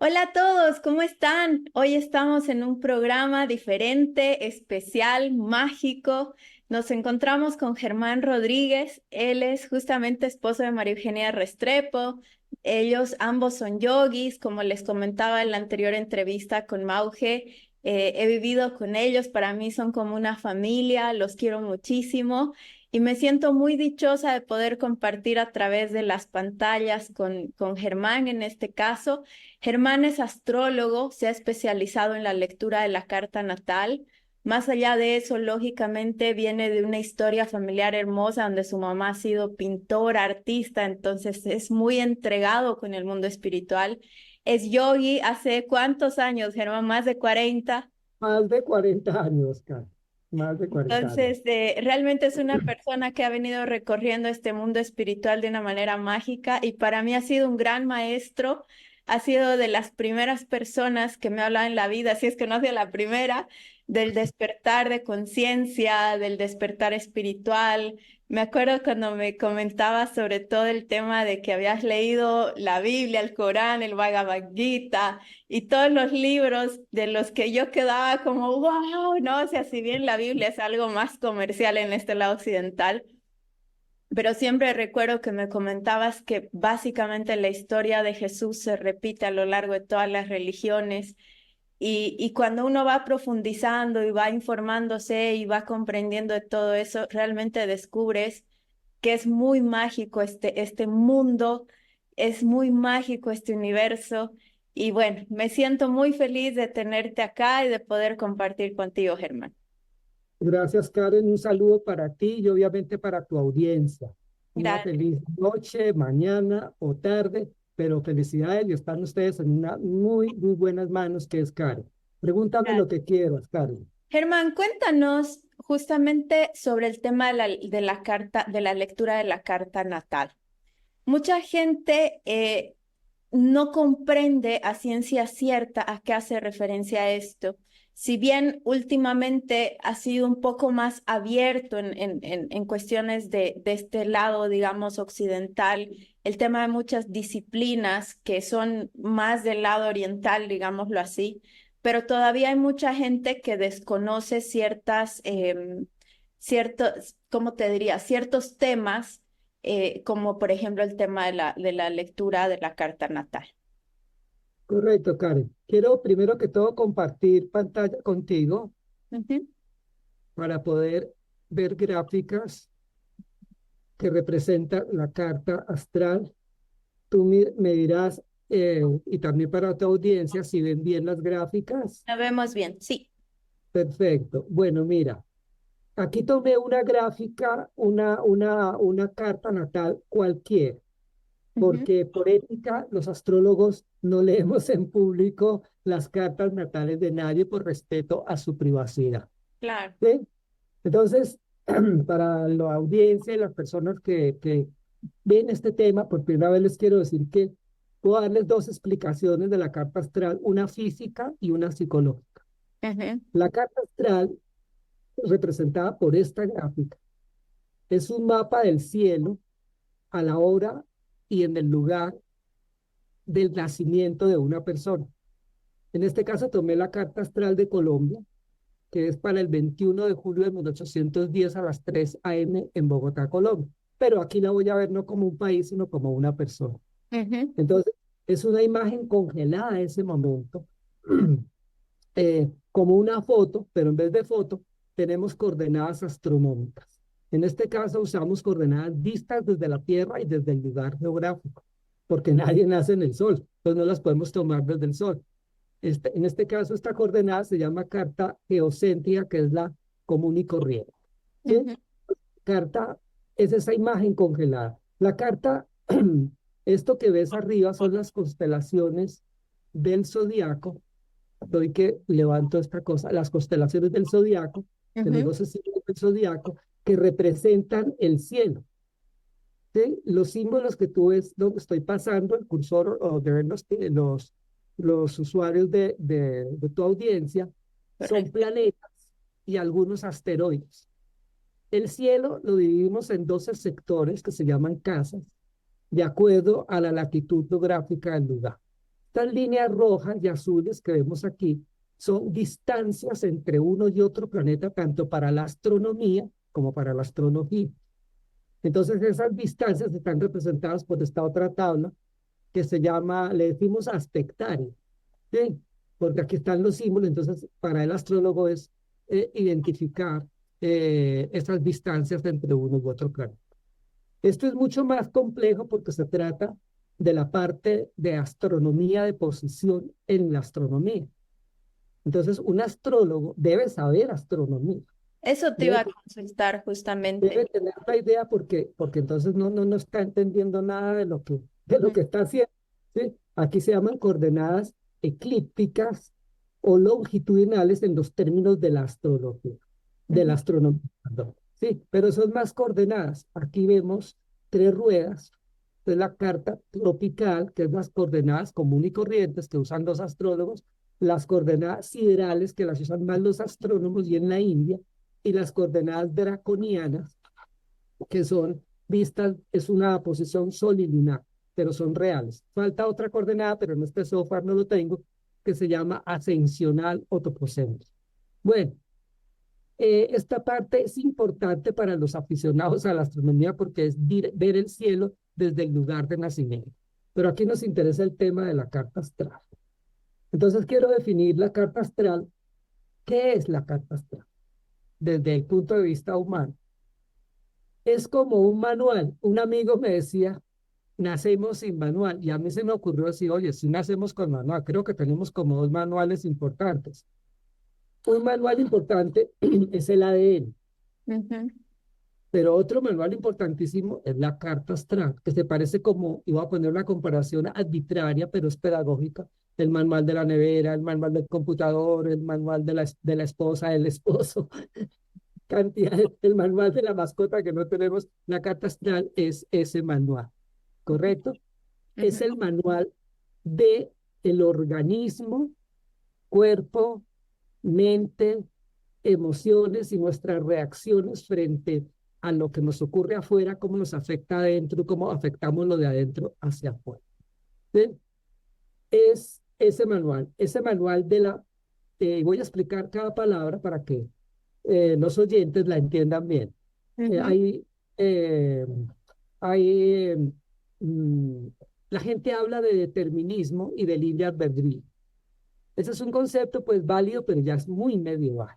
Hola a todos, ¿cómo están? Hoy estamos en un programa diferente, especial, mágico. Nos encontramos con Germán Rodríguez. Él es justamente esposo de María Eugenia Restrepo. Ellos ambos son yogis, como les comentaba en la anterior entrevista con Mauge. He vivido con ellos, para mí son como una familia, los quiero muchísimo y me siento muy dichosa de poder compartir a través de las pantallas con Germán en este caso. Germán es astrólogo, se ha especializado en la lectura de la carta natal. Más allá de eso, lógicamente viene de una historia familiar hermosa donde su mamá ha sido pintora, artista, entonces es muy entregado con el mundo espiritual. Es yogi hace ¿cuántos años, Germán? Más de 40. Más de 40 años, Karen. Más de 40 años. Entonces, realmente es una persona que ha venido recorriendo este mundo espiritual de una manera mágica y para mí ha sido un gran maestro, ha sido de las primeras personas que me ha hablado en la vida, si es que no ha sido la primera, del despertar de conciencia, del despertar espiritual. Me acuerdo cuando me comentabas sobre todo el tema de que habías leído la Biblia, el Corán, el Bhagavad Gita y todos los libros de los que yo quedaba como, wow, ¿no? O sea, si bien la Biblia es algo más comercial en este lado occidental, pero siempre recuerdo que me comentabas que básicamente la historia de Jesús se repite a lo largo de todas las religiones y cuando uno va profundizando y va informándose y va comprendiendo de todo eso, realmente descubres que es muy mágico este mundo, es muy mágico este universo. Y bueno, me siento muy feliz de tenerte acá y de poder compartir contigo, Germán. Gracias, Karen. Un saludo para ti y obviamente para tu audiencia. Una Gracias. feliz noche, mañana o tarde, pero felicidades y están ustedes en una muy, muy buenas manos que es Karen. Pregúntame lo que quieras, Karen. Germán, cuéntanos justamente sobre el tema de la carta, de la lectura de la carta natal. Mucha gente no comprende a ciencia cierta a qué hace referencia esto. Si bien últimamente ha sido un poco más abierto en cuestiones de este lado, digamos, occidental, el tema de muchas disciplinas que son más del lado oriental, digámoslo así, pero todavía hay mucha gente que desconoce ¿cómo te diría? Ciertos temas como por ejemplo el tema de la lectura de la carta natal. Correcto, Karen. Quiero primero que todo compartir pantalla contigo Ujú. para poder ver gráficas que representan la carta astral. Tú me dirás, y también para tu audiencia, si ven bien las gráficas. La vemos bien, sí. Perfecto. Bueno, mira, aquí tomé una gráfica, una carta natal cualquiera, Ujú. porque por ética los astrólogos no leemos en público las cartas natales de nadie por respeto a su privacidad. Claro, ¿Sí? Entonces, para la audiencia y las personas que ven este tema, por primera vez les quiero decir que puedo darles dos explicaciones de la carta astral, una física y una psicológica. ujú. La carta astral, representada por esta gráfica, es un mapa del cielo a la hora y en el lugar del nacimiento de una persona. En este caso tomé la carta astral de Colombia, que es para el 21 de julio de 1810 a las 3 a.m. en Bogotá, Colombia. Pero aquí la voy a ver no como un país, sino como una persona. Ujú. Entonces, es una imagen congelada de ese momento, como una foto, pero en vez de foto, tenemos coordenadas astronómicas. En este caso, usamos coordenadas vistas desde la Tierra y desde el lugar geográfico, porque nadie nace en el Sol, entonces no las podemos tomar desde el Sol. En este caso, esta coordenada se llama carta geocéntrica, que es la común y corriente. ¿Sí? Ujú. Carta es esa imagen congelada. La carta, esto que ves arriba son las constelaciones del zodiaco. Doy que levanto esta cosa, las constelaciones del zodiaco, de los Ujú. 12 signos del zodiaco, que representan el cielo. ¿Sí? Los símbolos que tú ves donde estoy pasando, el cursor o de ver los usuarios de tu audiencia, son Correcto. planetas y algunos asteroides. El cielo lo dividimos en 12 sectores que se llaman casas, de acuerdo a la latitud geográfica del lugar. Estas líneas rojas y azules que vemos aquí son distancias entre uno y otro planeta, tanto para la astronomía como para la astrología. Entonces, esas distancias están representadas por esta otra tabla que se llama, le decimos aspectario, ¿sí? Porque aquí están los símbolos, entonces para el astrólogo es identificar esas distancias entre uno y otro planeta. Esto es mucho más complejo porque se trata de la parte de astronomía de posición en la astronomía. Entonces, un astrólogo debe saber astronomía, Eso te iba a debe, consultar debe justamente. tener la idea porque entonces no está entendiendo nada de lo Ujú, que está haciendo, ¿sí? Aquí se llaman coordenadas eclípticas o longitudinales en los términos de la astrología, de la ujú, astronomía, perdón. Sí, pero son más coordenadas. Aquí vemos tres ruedas. Es la carta tropical, que es las coordenadas comunes y corrientes que usan los astrólogos, las coordenadas siderales, que las usan más los astrónomos y en la India, y las coordenadas draconianas, que son vistas, es una posición solilunar, pero son reales. Falta otra coordenada, pero en este software no lo tengo, que se llama ascensional o topocéntrico. Bueno, esta parte es importante para los aficionados a la astronomía porque es ver el cielo desde el lugar de nacimiento. Pero aquí nos interesa el tema de la carta astral. Entonces quiero definir la carta astral. ¿Qué es la carta astral? Desde el punto de vista humano. Es como un manual. Un amigo me decía, nacemos sin manual. Y a mí se me ocurrió decir, oye, si nacemos con manual, creo que tenemos como dos manuales importantes. Un manual importante es el ADN. ujú. Pero otro manual importantísimo es la carta astral, que se parece como, iba a poner una comparación arbitraria, pero es pedagógica, el manual de la nevera, el manual del computador, el manual de la esposa, del esposo, cantidad, el manual de la mascota que no tenemos. La carta astral es ese manual, ¿correcto? Es Ujú. el manual de el organismo, cuerpo, mente, emociones y nuestras reacciones frente a lo que nos ocurre afuera, cómo nos afecta adentro, cómo afectamos lo de adentro hacia afuera. ¿Sí? Es ese manual de la, voy a explicar cada palabra para que los oyentes la entiendan bien. Eh, Ujú, hay, eh, hay, mm, la gente habla de determinismo y de libre albedrío. Ese es un concepto pues válido, pero ya es muy medieval.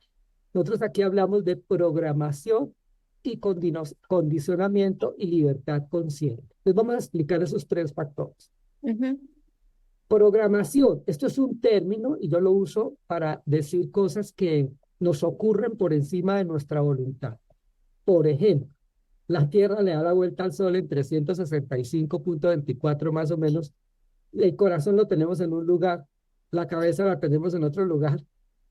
Nosotros aquí hablamos de programación y condicionamiento y libertad consciente. Entonces vamos a explicar esos tres factores. ujú. Programación, esto es un término y yo lo uso para decir cosas que nos ocurren por encima de nuestra voluntad. Por ejemplo, la Tierra le da la vuelta al Sol en 365,24 más o menos. El corazón lo tenemos en un lugar, la cabeza la tenemos en otro lugar.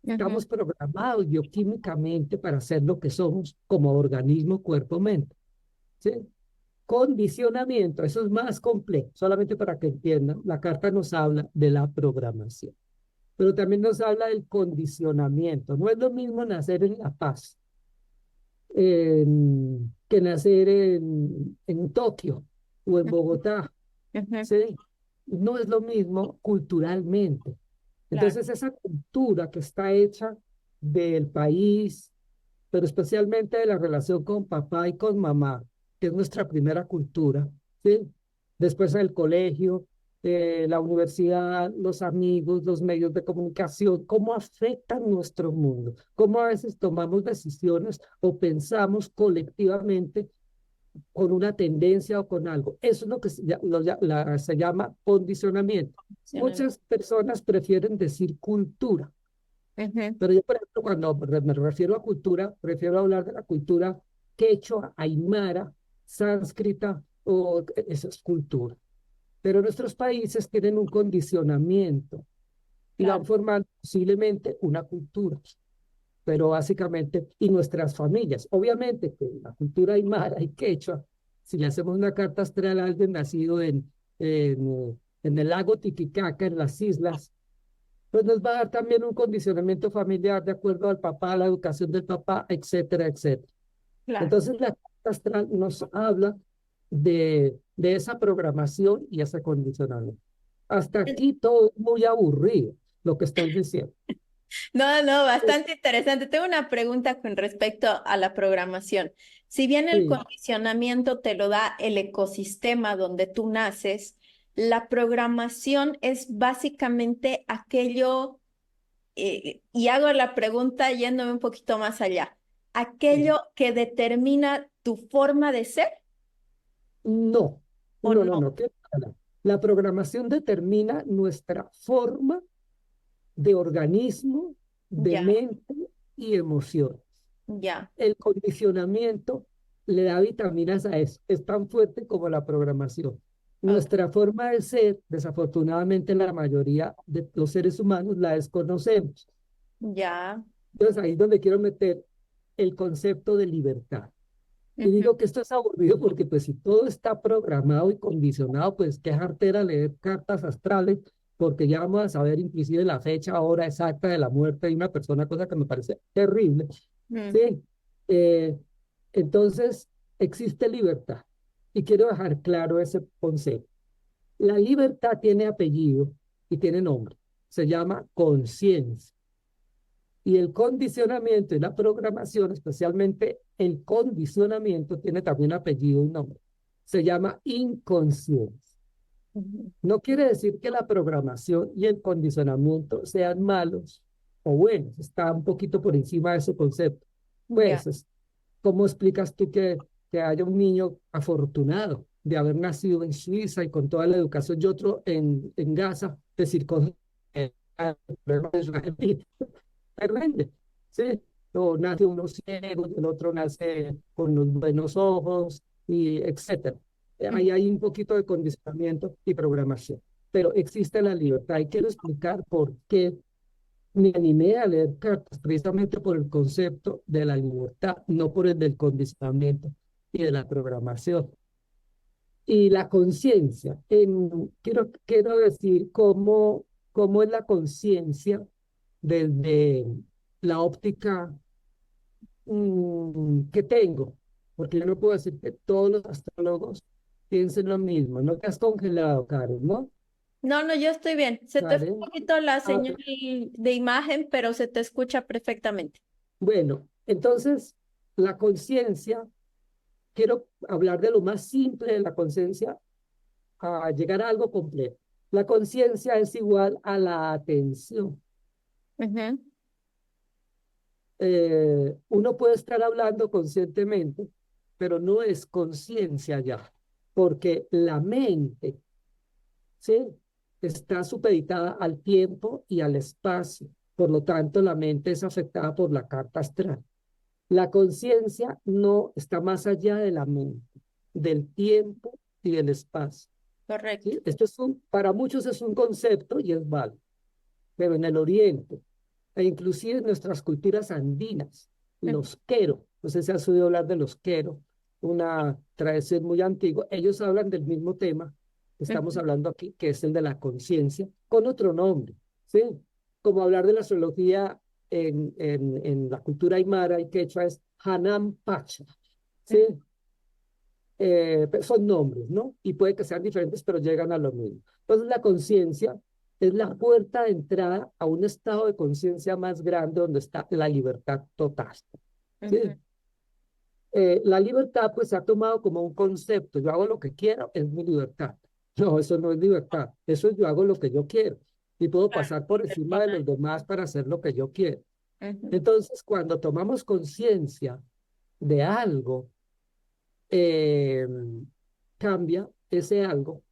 Ujú, Estamos programados bioquímicamente para ser lo que somos como organismo, cuerpo, mente. ¿Sí? Condicionamiento, eso es más complejo, solamente para que entiendan. La carta nos habla de la programación, pero también nos habla del condicionamiento. No es lo mismo nacer en La Paz que nacer en Tokio o en Bogotá. ujú. ¿Sí? No es lo mismo culturalmente. Claro. Entonces, esa cultura que está hecha del país, pero especialmente de la relación con papá y con mamá, que es nuestra primera cultura, ¿sí? Después el colegio, la universidad, los amigos, los medios de comunicación, cómo afectan nuestro mundo, cómo a veces tomamos decisiones o pensamos colectivamente con una tendencia o con algo. Eso es lo que se llama condicionamiento. Funcional. Muchas personas prefieren decir cultura, Ujú, pero yo, por ejemplo, cuando me refiero a cultura, prefiero hablar de la cultura quechua, aymara, sánscrita, o eso es cultura. Pero nuestros países tienen un condicionamiento y van claro. formando posiblemente una cultura, pero básicamente, y nuestras familias. Obviamente que la cultura aymara y quechua, si le hacemos una carta astral a alguien nacido en el lago Titicaca, en las islas, pues nos va a dar también un condicionamiento familiar de acuerdo al papá, a la educación del papá, etcétera, etcétera. Claro. Entonces la carta astral nos habla de esa programación y ese condicionamiento. Hasta aquí todo es muy aburrido, lo que estoy diciendo. No, no, bastante interesante. Tengo una pregunta con respecto a la programación. Si bien el Sí, condicionamiento te lo da el ecosistema donde tú naces, la programación es básicamente aquello, y hago la pregunta yéndome un poquito más allá, sí. aquello que determina tu forma de ser No, o no, no, no. no. La programación determina nuestra forma de organismo, de Ya, mente y emociones. ya. El condicionamiento le da vitaminas a eso. Es tan fuerte como la programación. Ok, Nuestra forma de ser, desafortunadamente, la mayoría de los seres humanos la desconocemos. ya. Entonces, ahí es donde quiero meter el concepto de libertad. Y Ujú. digo que esto es aburrido porque pues si todo está programado y condicionado, pues qué jartera leer cartas astrales, porque ya vamos a saber inclusive la fecha, hora exacta de la muerte de una persona, cosa que me parece terrible. Mm, Sí, eh, entonces existe libertad. Y quiero dejar claro ese concepto. La libertad tiene apellido y tiene nombre. Se llama conciencia. Y el condicionamiento y la programación, especialmente el condicionamiento, tiene también apellido y nombre. Se llama inconsciencia. ujú. No quiere decir que la programación y el condicionamiento sean malos o buenos. Está un poquito por encima de ese concepto. Ya. Pues, ¿cómo explicas tú que haya un niño afortunado de haber nacido en Suiza y con toda la educación y otro en Gaza, decir cosas que es Argentina? Depende, ¿sí? O nace uno ciego, el otro nace con los buenos ojos, y etcétera. Mm, Ahí hay un poquito de condicionamiento y programación, pero existe la libertad. Y quiero explicar por qué me animé a leer cartas, precisamente por el concepto de la libertad, no por el del condicionamiento y de la programación. Y la conciencia, quiero decir cómo es la conciencia desde la óptica que tengo, porque yo no puedo decir que todos los astrólogos piensen lo mismo. No te has congelado, Karen, ¿no? no, no, yo estoy bien. Se te fue un Karen. poquito la Ah, señal de imagen, pero se te escucha perfectamente. bueno, entonces la conciencia, quiero hablar de lo más simple de la conciencia a llegar a algo completo. La conciencia es igual a la atención. Ujú. Uno puede estar hablando conscientemente, pero no es conciencia ya, porque la mente, ¿sí? Está supeditada al tiempo y al espacio. Por lo tanto, la mente es afectada por la carta astral. La conciencia no está más allá de la mente, del tiempo y del espacio. Correcto. ¿Sí? Para muchos es un concepto y es válido, pero en el Oriente, e inclusive en nuestras culturas andinas, Ujú, los quero, no sé si has oído hablar de los quero, una tradición muy antigua, ellos hablan del mismo tema que estamos ujú. hablando aquí, que es el de la conciencia, con otro nombre, ¿sí? Como hablar de la astrología en la cultura aymara y quechua es Hanam Pacha, ¿sí? Pero son nombres, ¿no? Y puede que sean diferentes, pero llegan a lo mismo. Entonces, la conciencia es la puerta de entrada a un estado de conciencia más grande donde está la libertad total, Ujú. ¿sí? La libertad, pues, se ha tomado como un concepto. Yo hago lo que quiero, es mi libertad. No, eso no es libertad. Eso es yo hago lo que yo quiero. Y puedo Claro, pasar por encima de personal. los demás para hacer lo que yo quiero. Ujú. Entonces, cuando tomamos conciencia de algo, eh, cambia ese algo,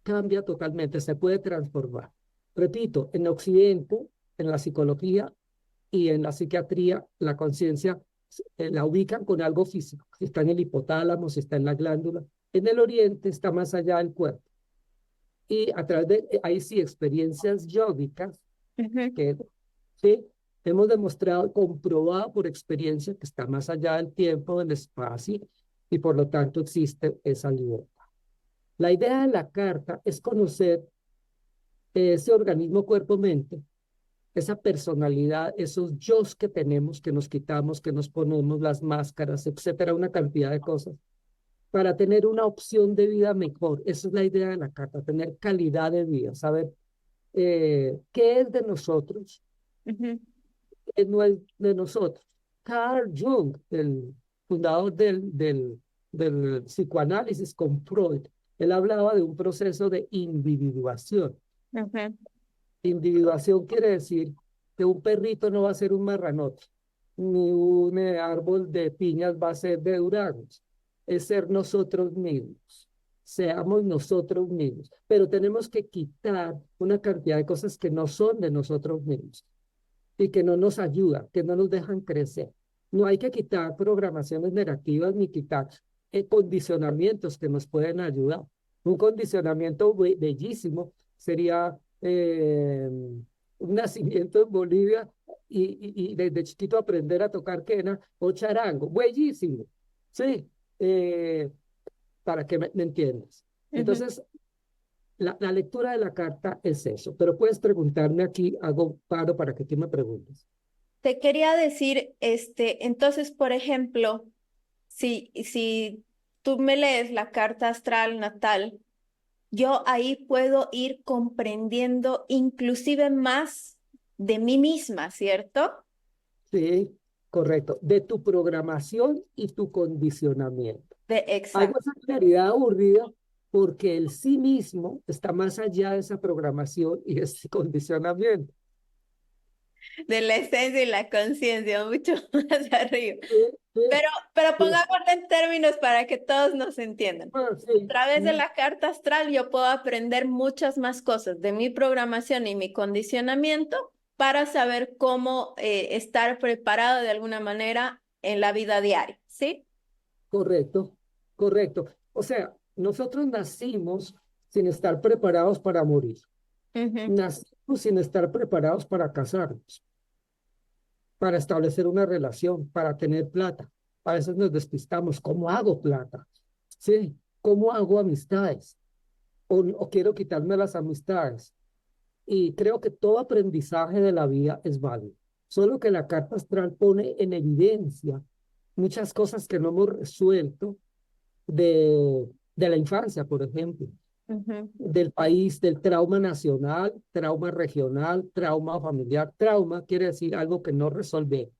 cambia totalmente, se puede transformar. Repito, en Occidente, en la psicología y en la psiquiatría, la conciencia la ubican con algo físico, si está en el hipotálamo, si está en la glándula. En el Oriente está más allá del cuerpo. Y a través de, ahí sí, experiencias yógicas, Ujú. que sí, hemos demostrado, comprobado por experiencia que está más allá del tiempo, del espacio, y por lo tanto existe esa libertad. La idea de la carta es conocer ese organismo cuerpo-mente, esa personalidad, esos yo que tenemos, que nos quitamos, que nos ponemos las máscaras, etcétera, una cantidad de cosas. para tener una opción de vida mejor. Esa es la idea de la carta, tener calidad de vida, saber qué es de nosotros, Ujú, qué no es de nosotros. Carl Jung, el fundador del psicoanálisis con Freud, él hablaba de un proceso de individuación. ujú. Individuación quiere decir que un perrito no va a ser un marranote, ni un árbol de piñas va a ser de duraznos. Es ser nosotros mismos. Seamos nosotros mismos. Pero tenemos que quitar una cantidad de cosas que no son de nosotros mismos y que no nos ayudan, que no nos dejan crecer. No hay que quitar programaciones negativas ni quitar condicionamientos que nos pueden ayudar. Un condicionamiento bellísimo sería un nacimiento en Bolivia y desde chiquito aprender a tocar quena o charango. Bellísimo, sí, para que me entiendas. Ujú. Entonces, la lectura de la carta es eso, pero puedes preguntarme aquí, hago paro para que tú me preguntes. Te quería decir, entonces, por ejemplo, si tú me lees la carta astral natal, yo ahí puedo ir comprendiendo inclusive más de mí misma, ¿cierto? Sí, correcto, de tu programación y tu condicionamiento. Hago Exacto, esa claridad aburrida porque el sí mismo está más allá de esa programación y ese condicionamiento. de la esencia y la conciencia, mucho más arriba. Sí, sí, Pero, pero sí, pongámoslo en términos para que todos nos entiendan. A sí, través de la carta astral yo puedo aprender muchas más cosas de mi programación y mi condicionamiento para saber cómo estar preparado de alguna manera en la vida diaria, ¿sí? correcto, correcto. O sea, nosotros nacimos sin estar preparados para morir. Ujú, Nacimos sin estar preparados para casarnos, para establecer una relación, para tener plata. A veces nos despistamos. ¿Cómo hago plata? Sí, ¿cómo hago amistades? O quiero quitarme las amistades. Y creo que todo aprendizaje de la vida es válido. Solo que la carta astral pone en evidencia muchas cosas que no hemos resuelto de la infancia, por ejemplo, ujú. del país, del trauma nacional, trauma regional, trauma familiar. Trauma quiere decir algo que no resolver.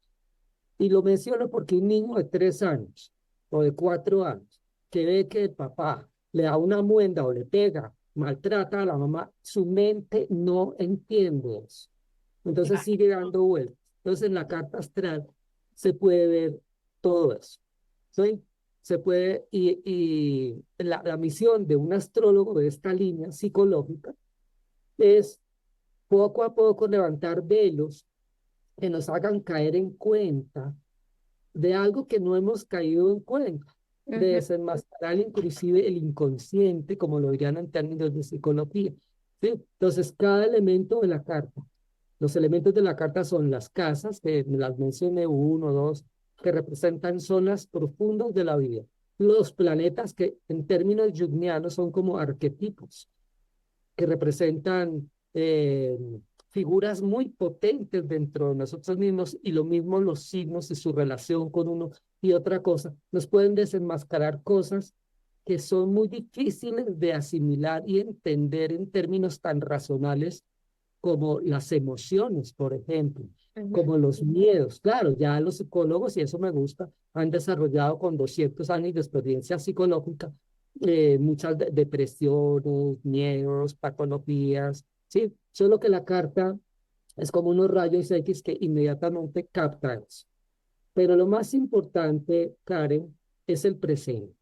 Y lo menciono porque un niño de 3 años o de 4 años que ve que el papá le da una muenda o le pega, maltrata a la mamá, su mente no entiende eso. Entonces sigue dando vueltas. Entonces en la carta astral se puede ver todo eso. ¿Sí? Se puede, y la misión de un astrólogo de esta línea psicológica es poco a poco levantar velos que nos hagan caer en cuenta de algo que no hemos caído en cuenta, de Ujú. desenmascarar inclusive el inconsciente, como lo dirían en términos de psicología. ¿Sí? Entonces, cada elemento de la carta, los elementos de la carta son las casas, que me las mencioné, uno, dos, que representan zonas profundas de la vida. Los planetas, que en términos jungianos son como arquetipos, que representan figuras muy potentes dentro de nosotros mismos y lo mismo los signos y su relación con uno y otra cosa, nos pueden desenmascarar cosas que son muy difíciles de asimilar y entender en términos tan racionales como las emociones, por ejemplo, Ujú. como los miedos. Claro, ya los psicólogos, y eso me gusta, han desarrollado con 200 años de experiencia psicológica muchas depresiones, miedos, patologías, ¿sí? Solo que la carta es como unos rayos X que inmediatamente captan eso. Pero lo más importante, Karen, es el presente.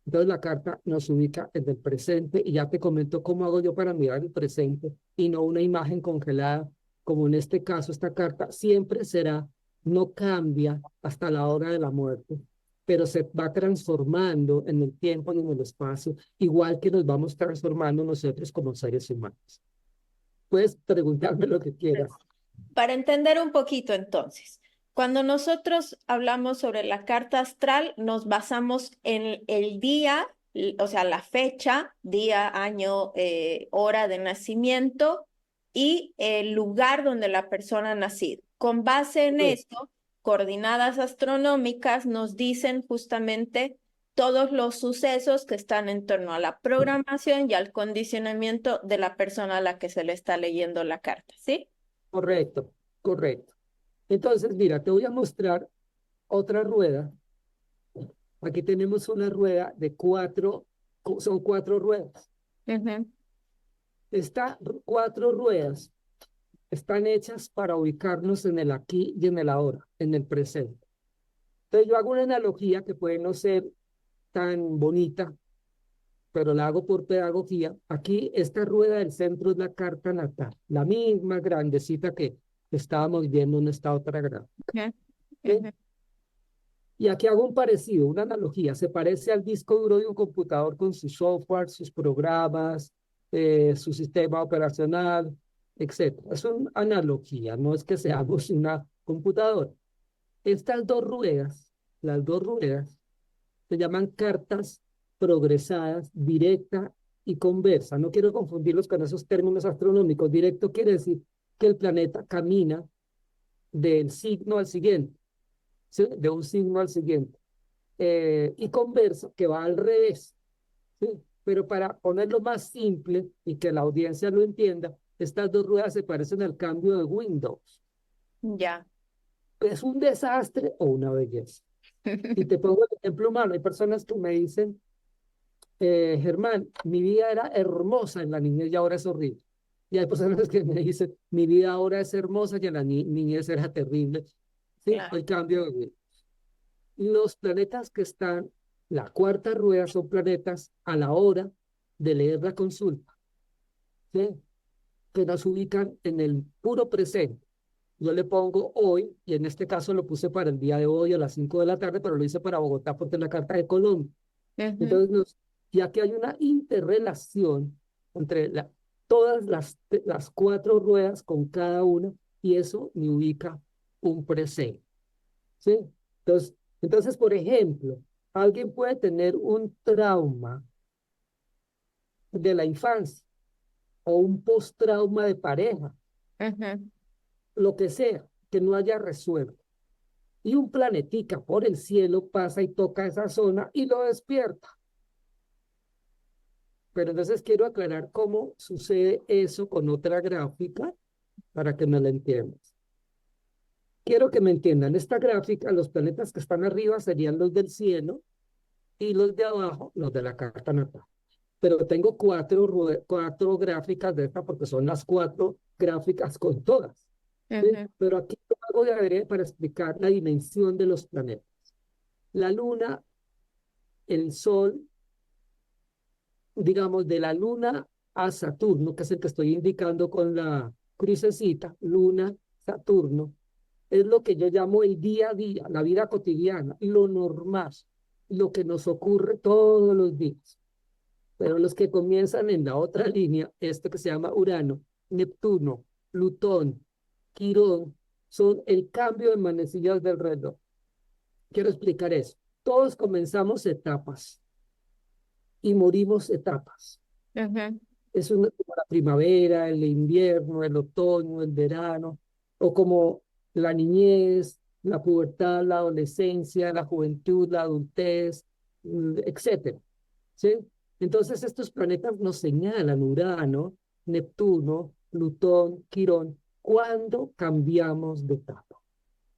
Entonces la carta nos ubica en el presente y ya te comento cómo hago yo para mirar el presente y no una imagen congelada, como en este caso esta carta siempre será, no cambia hasta la hora de la muerte, pero se va transformando en el tiempo y en el espacio, igual que nos vamos transformando nosotros como seres humanos. Puedes preguntarme lo que quieras. Para entender un poquito entonces, cuando nosotros hablamos sobre la carta astral, nos basamos en el día, o sea, la fecha, día, año, hora de nacimiento y el lugar donde la persona ha nacido. Con base en Correcto. esto, coordenadas astronómicas nos dicen justamente todos los sucesos que están en torno a la programación y al condicionamiento de la persona a la que se le está leyendo la carta, ¿sí? Correcto, correcto. Entonces, mira, te voy a mostrar otra rueda. Aquí tenemos una rueda de son 4 ruedas. Ujú. Estas 4 ruedas están hechas para ubicarnos en el aquí y en el ahora, en el presente. Entonces yo hago una analogía que puede no ser tan bonita, pero la hago por pedagogía. Aquí esta rueda del centro es la carta natal, la misma grandecita que estábamos viendo en esta otra gráfica. Ujú. ¿Ok? Ujú. Y aquí hago un parecido, una analogía. Se parece al disco duro de un computador con su software, sus programas, su sistema operacional, etcétera. Es una analogía, no es que seamos una computadora. Estas 2 ruedas, las 2 ruedas, se llaman cartas progresadas, directa y conversa. No quiero confundirlos con esos términos astronómicos. Directo quiere decir que el planeta camina del signo al siguiente, ¿sí? De un signo al siguiente. Y conversa que va al revés, ¿sí? Pero para ponerlo más simple y que la audiencia lo entienda, estas 2 ruedas se parecen al cambio de Windows. Ya. ¿Es un desastre o una belleza? Y te pongo el ejemplo humano. Hay personas que me dicen, Germán, mi vida era hermosa en la niñez y ahora es horrible. Y hay personas que me dicen, mi vida ahora es hermosa y en la niñez era terrible. Sí, Claro. el cambio de vida. Los planetas que están, la 4ª rueda, son planetas a la hora de leer la consulta, ¿sí? Que nos ubican en el puro presente. Yo le pongo hoy, y en este caso lo puse para el día de hoy a las 5 de la tarde, pero lo hice para Bogotá porque es la carta de Colombia. Ujú. Entonces, y aquí hay una interrelación entre todas las 4 ruedas con cada una, y eso me ubica un presente, ¿sí? Entonces, por ejemplo, alguien puede tener un trauma de la infancia o un post-trauma de pareja, Ujú. lo que sea, que no haya resuelto. Y un planetica por el cielo pasa y toca esa zona y lo despierta. Pero entonces quiero aclarar cómo sucede eso con otra gráfica para que me la entiendas. Quiero que me entiendan, esta gráfica, los planetas que están arriba serían los del cielo y los de abajo, los de la carta natal. Pero tengo 4 gráficas de esta porque son las 4 gráficas con todas, ¿sí? Ujú. Pero aquí lo hago de adrede para explicar la dimensión de los planetas. La luna, el sol, digamos, de la luna a Saturno, que es el que estoy indicando con la crucecita, luna, Saturno, es lo que yo llamo el día a día, la vida cotidiana, lo normal, lo que nos ocurre todos los días. Pero los que comienzan en la otra línea, esto que se llama Urano, Neptuno, Plutón, Quirón, son el cambio de manecillas del reloj. Quiero explicar eso. Todos comenzamos etapas y morimos etapas. Ujú. Es como la primavera, el invierno, el otoño, el verano, o como la niñez, la pubertad, la adolescencia, la juventud, la adultez, etcétera. ¿Sí? Entonces estos planetas nos señalan, Urano, Neptuno, Plutón, Quirón, cuando cambiamos de etapa.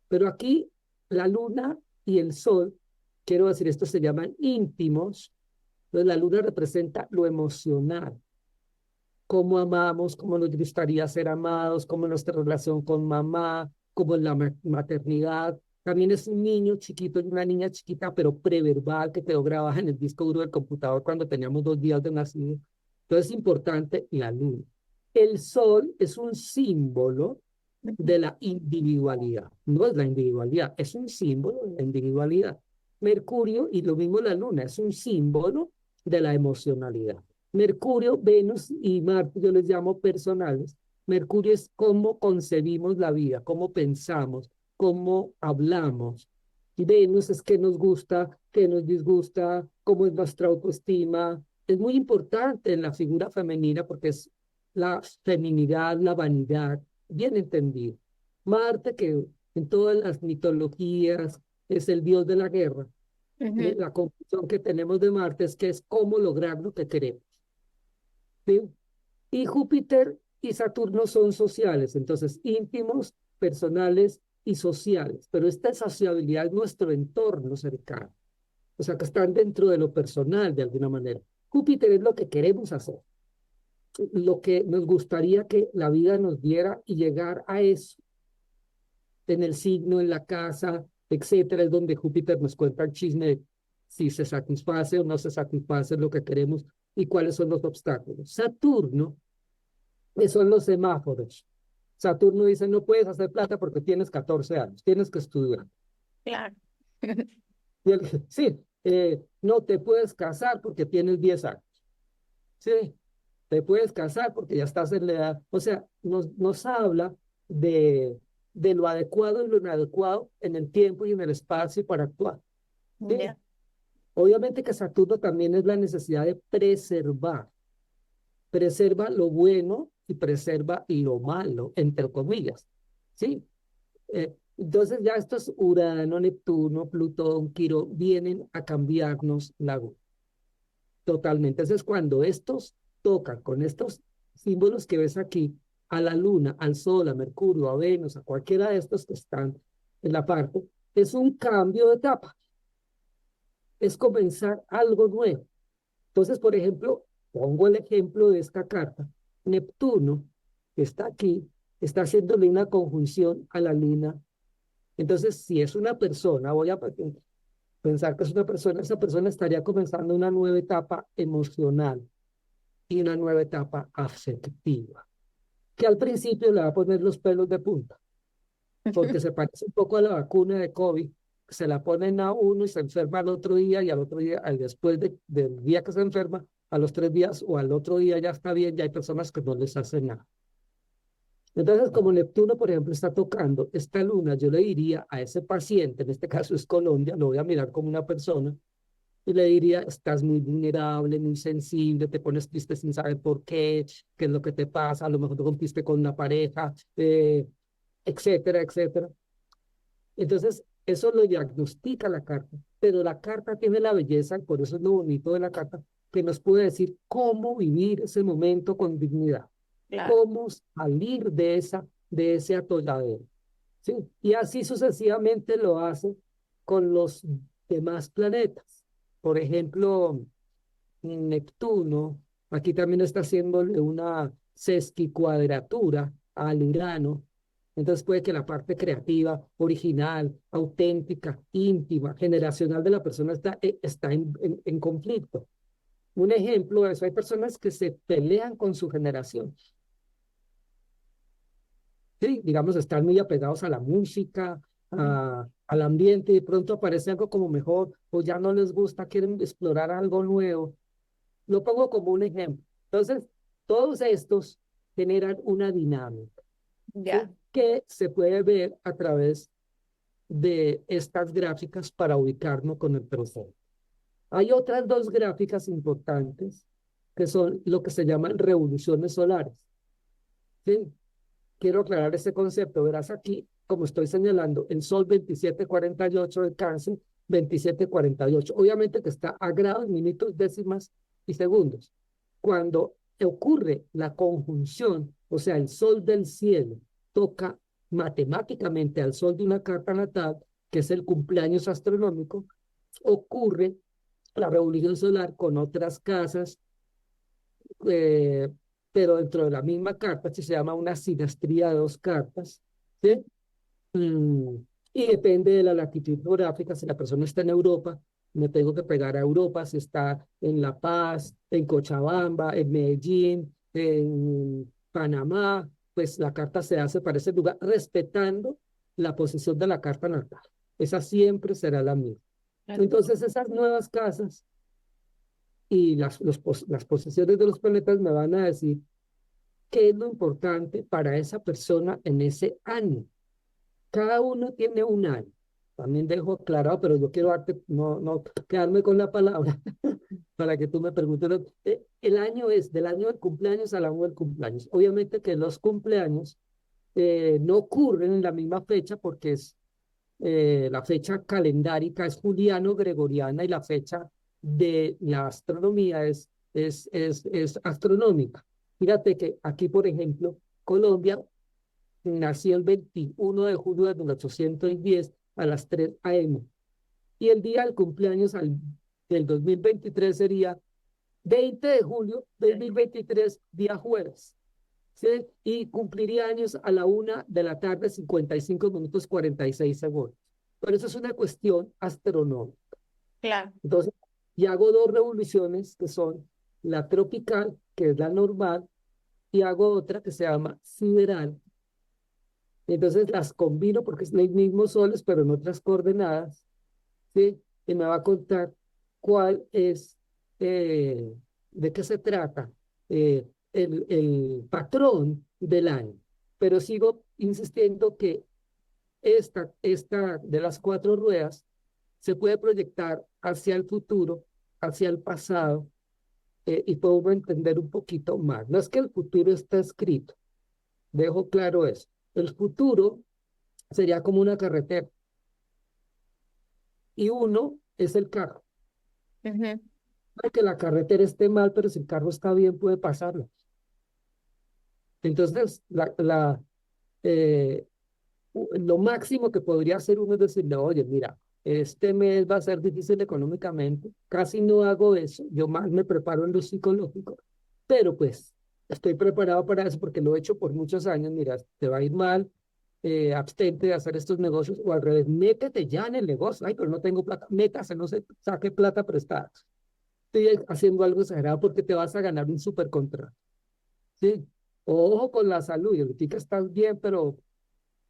Pero aquí la luna y el sol, quiero decir, estos se llaman íntimos. Entonces la luna representa lo emocional, cómo amamos, cómo nos gustaría ser amados, cómo nuestra relación con mamá, cómo la maternidad. También es un niño chiquito y una niña chiquita, pero preverbal, que quedó grabada en el disco duro del computador cuando teníamos 2 días de nacido. Entonces es importante la luna. El sol es un símbolo de la individualidad. No es la individualidad, es un símbolo de la individualidad. Mercurio, y lo mismo la luna, es un símbolo de la emocionalidad. Mercurio, Venus y Marte, yo les llamo personales. Mercurio es cómo concebimos la vida, cómo pensamos, cómo hablamos. Y Venus es qué nos gusta, qué nos disgusta, cómo es nuestra autoestima. Es muy importante en la figura femenina porque es la feminidad, la vanidad, bien entendido. Marte, que en todas las mitologías es el dios de la guerra, Ujú. La conclusión que tenemos de Marte es que es cómo lograr lo que queremos. ¿Sí? Y Júpiter y Saturno son sociales, entonces íntimos, personales y sociales, pero esta sociabilidad es nuestro entorno cercano, o sea, que están dentro de lo personal de alguna manera. Júpiter es lo que queremos hacer, lo que nos gustaría que la vida nos diera y llegar a eso, en el signo, en la casa, etcétera, es donde Júpiter nos cuenta el chisme de si se satisface o no se satisface lo que queremos y cuáles son los obstáculos. Saturno son los semáforos. Saturno dice, no puedes hacer plata porque tienes 14 años, tienes que estudiar. Claro. Y sí, no te puedes casar porque tienes 10 años. Sí, te puedes casar porque ya estás en la edad. O sea, nos habla de lo adecuado y lo inadecuado en el tiempo y en el espacio para actuar. Sí, Ya. obviamente que Saturno también es la necesidad de preservar. Preserva lo bueno y preserva lo malo, entre comillas. ¿Sí? Entonces ya estos Urano, Neptuno, Plutón, Quirón vienen a cambiarnos la vida totalmente. Entonces cuando estos tocan con estos símbolos que ves aquí, a la Luna, al Sol, a Mercurio, a Venus, a cualquiera de estos que están en la parte, es un cambio de etapa, es comenzar algo nuevo. Entonces, por ejemplo, pongo el ejemplo de esta carta. Neptuno, que está aquí, está haciéndole una conjunción a la Luna. Entonces, si es una persona, voy a pensar que es una persona, esa persona estaría comenzando una nueva etapa emocional y una nueva etapa afectiva, que al principio le va a poner los pelos de punta, porque se parece un poco a la vacuna de COVID, se la ponen a uno y se enferma al otro día y al otro día, después del día que se enferma, a los 3 días o al otro día ya está bien, ya hay personas que no les hacen nada. Entonces, como Neptuno, por ejemplo, está tocando esta luna, yo le diría a ese paciente, en este caso es Colombia, lo voy a mirar como una persona, y le diría, estás muy vulnerable, muy sensible, te pones triste sin saber por qué, qué es lo que te pasa, a lo mejor te rompiste con una pareja, etcétera, etcétera. Entonces, eso lo diagnostica la carta, pero la carta tiene la belleza, y por eso es lo bonito de la carta, que nos puede decir cómo vivir ese momento con dignidad, Claro. cómo salir de ese atolladero. ¿Sí? Y así sucesivamente lo hace con los demás planetas. Por ejemplo, Neptuno, aquí también está haciéndole una sesquicuadratura al Urano. Entonces puede que la parte creativa, original, auténtica, íntima, generacional de la persona está en conflicto. Un ejemplo de eso, hay personas que se pelean con su generación. Sí, digamos, están muy apegados a la música, al ambiente, y de pronto aparece algo como mejor, o ya no les gusta, quieren explorar algo nuevo. Lo pongo como un ejemplo. Entonces, todos estos generan una dinámica, ¿sí? Ya. Que se puede ver a través de estas gráficas para ubicarnos con el proceso. Hay otras dos gráficas importantes que son lo que se llaman revoluciones solares. ¿Sí? Quiero aclarar ese concepto. Verás aquí, como estoy señalando, el Sol 2748 de Cáncer, 2748. Obviamente que está a grados, minutos, décimas y segundos. Cuando ocurre la conjunción, o sea, el Sol del cielo toca matemáticamente al Sol de una carta natal, que es el cumpleaños astronómico, ocurre la revolución solar con otras casas, eh, pero dentro de la misma carta se llama una sinastría de dos cartas, ¿sí? Mm, y depende de la latitud geográfica, si la persona está en Europa, me tengo que pegar a Europa, si está en La Paz, en Cochabamba, en Medellín, en Panamá, pues la carta se hace para ese lugar, respetando la posición de la carta natal. Esa siempre será la misma. Claro. Entonces, esas nuevas casas y las posiciones de los planetas me van a decir qué es lo importante para esa persona en ese año. Cada uno tiene un año. También dejo aclarado, pero yo quiero darte, no quedarme con la palabra para que tú me preguntes. El año es del año del cumpleaños al año del cumpleaños. Obviamente que los cumpleaños no ocurren en la misma fecha porque es la fecha calendárica es juliano-gregoriana y la fecha de la astronomía es astronómica. Fíjate que aquí, por ejemplo, Colombia nació el 21 de julio de 1810 a las 3 a.m. Y el día del cumpleaños del 2023 sería 20 de julio de 2023, día jueves. ¿Sí? Y cumpliría años a la 1 de la tarde, 55 minutos 46 segundos. Pero eso es una cuestión astronómica. Claro. Entonces, y hago dos revoluciones que son la tropical, que es la normal, y hago otra que se llama sideral. Entonces las combino porque es los mismos soles, pero en otras coordenadas, ¿sí? Y me va a contar cuál es, de qué se trata el patrón del año. Pero sigo insistiendo que esta de las cuatro ruedas se puede proyectar hacia el futuro, hacia el pasado, y podemos entender un poquito más. No es que el futuro está escrito, dejo claro eso. El futuro sería como una carretera y uno es el carro. Ujú. Puede que la carretera esté mal, pero si el carro está bien, puede pasarlo. Entonces, eh, lo máximo que podría hacer uno es decirle, oye, mira, este mes va a ser difícil económicamente, casi no hago eso, yo más me preparo en lo psicológico, pero pues estoy preparado para eso porque lo he hecho por muchos años, mira, te va a ir mal, abstente de hacer estos negocios, o al revés, métete ya en el negocio, ay, pero no tengo plata, métase, no se saque plata prestada. Estoy haciendo algo exagerado porque te vas a ganar un super contrato, ¿sí? Ojo con la salud, y ahorita estás bien, pero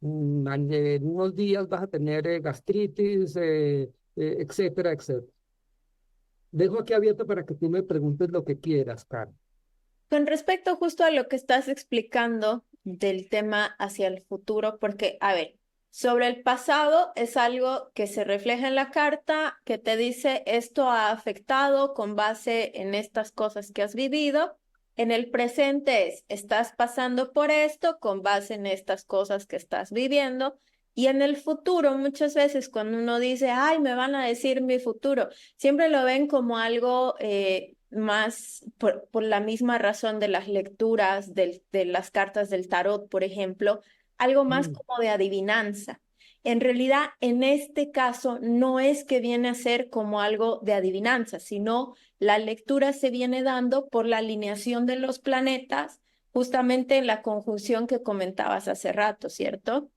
en unos días vas a tener gastritis, etcétera, etcétera. Dejo aquí abierto para que tú me preguntes lo que quieras, Karen. Con respecto justo a lo que estás explicando del tema hacia el futuro, porque, a ver, sobre el pasado es algo que se refleja en la carta, que te dice esto ha afectado con base en estas cosas que has vivido. En el presente estás pasando por esto con base en estas cosas que estás viviendo. Y en el futuro, muchas veces cuando uno dice, ay, me van a decir mi futuro, siempre lo ven como algo más por la misma razón de las lecturas, de las cartas del tarot, por ejemplo, algo más Mm, como de adivinanza. En realidad, en este caso, no es que viene a ser como algo de adivinanza, sino la lectura se viene dando por la alineación de los planetas, justamente en la conjunción que comentabas hace rato, ¿cierto?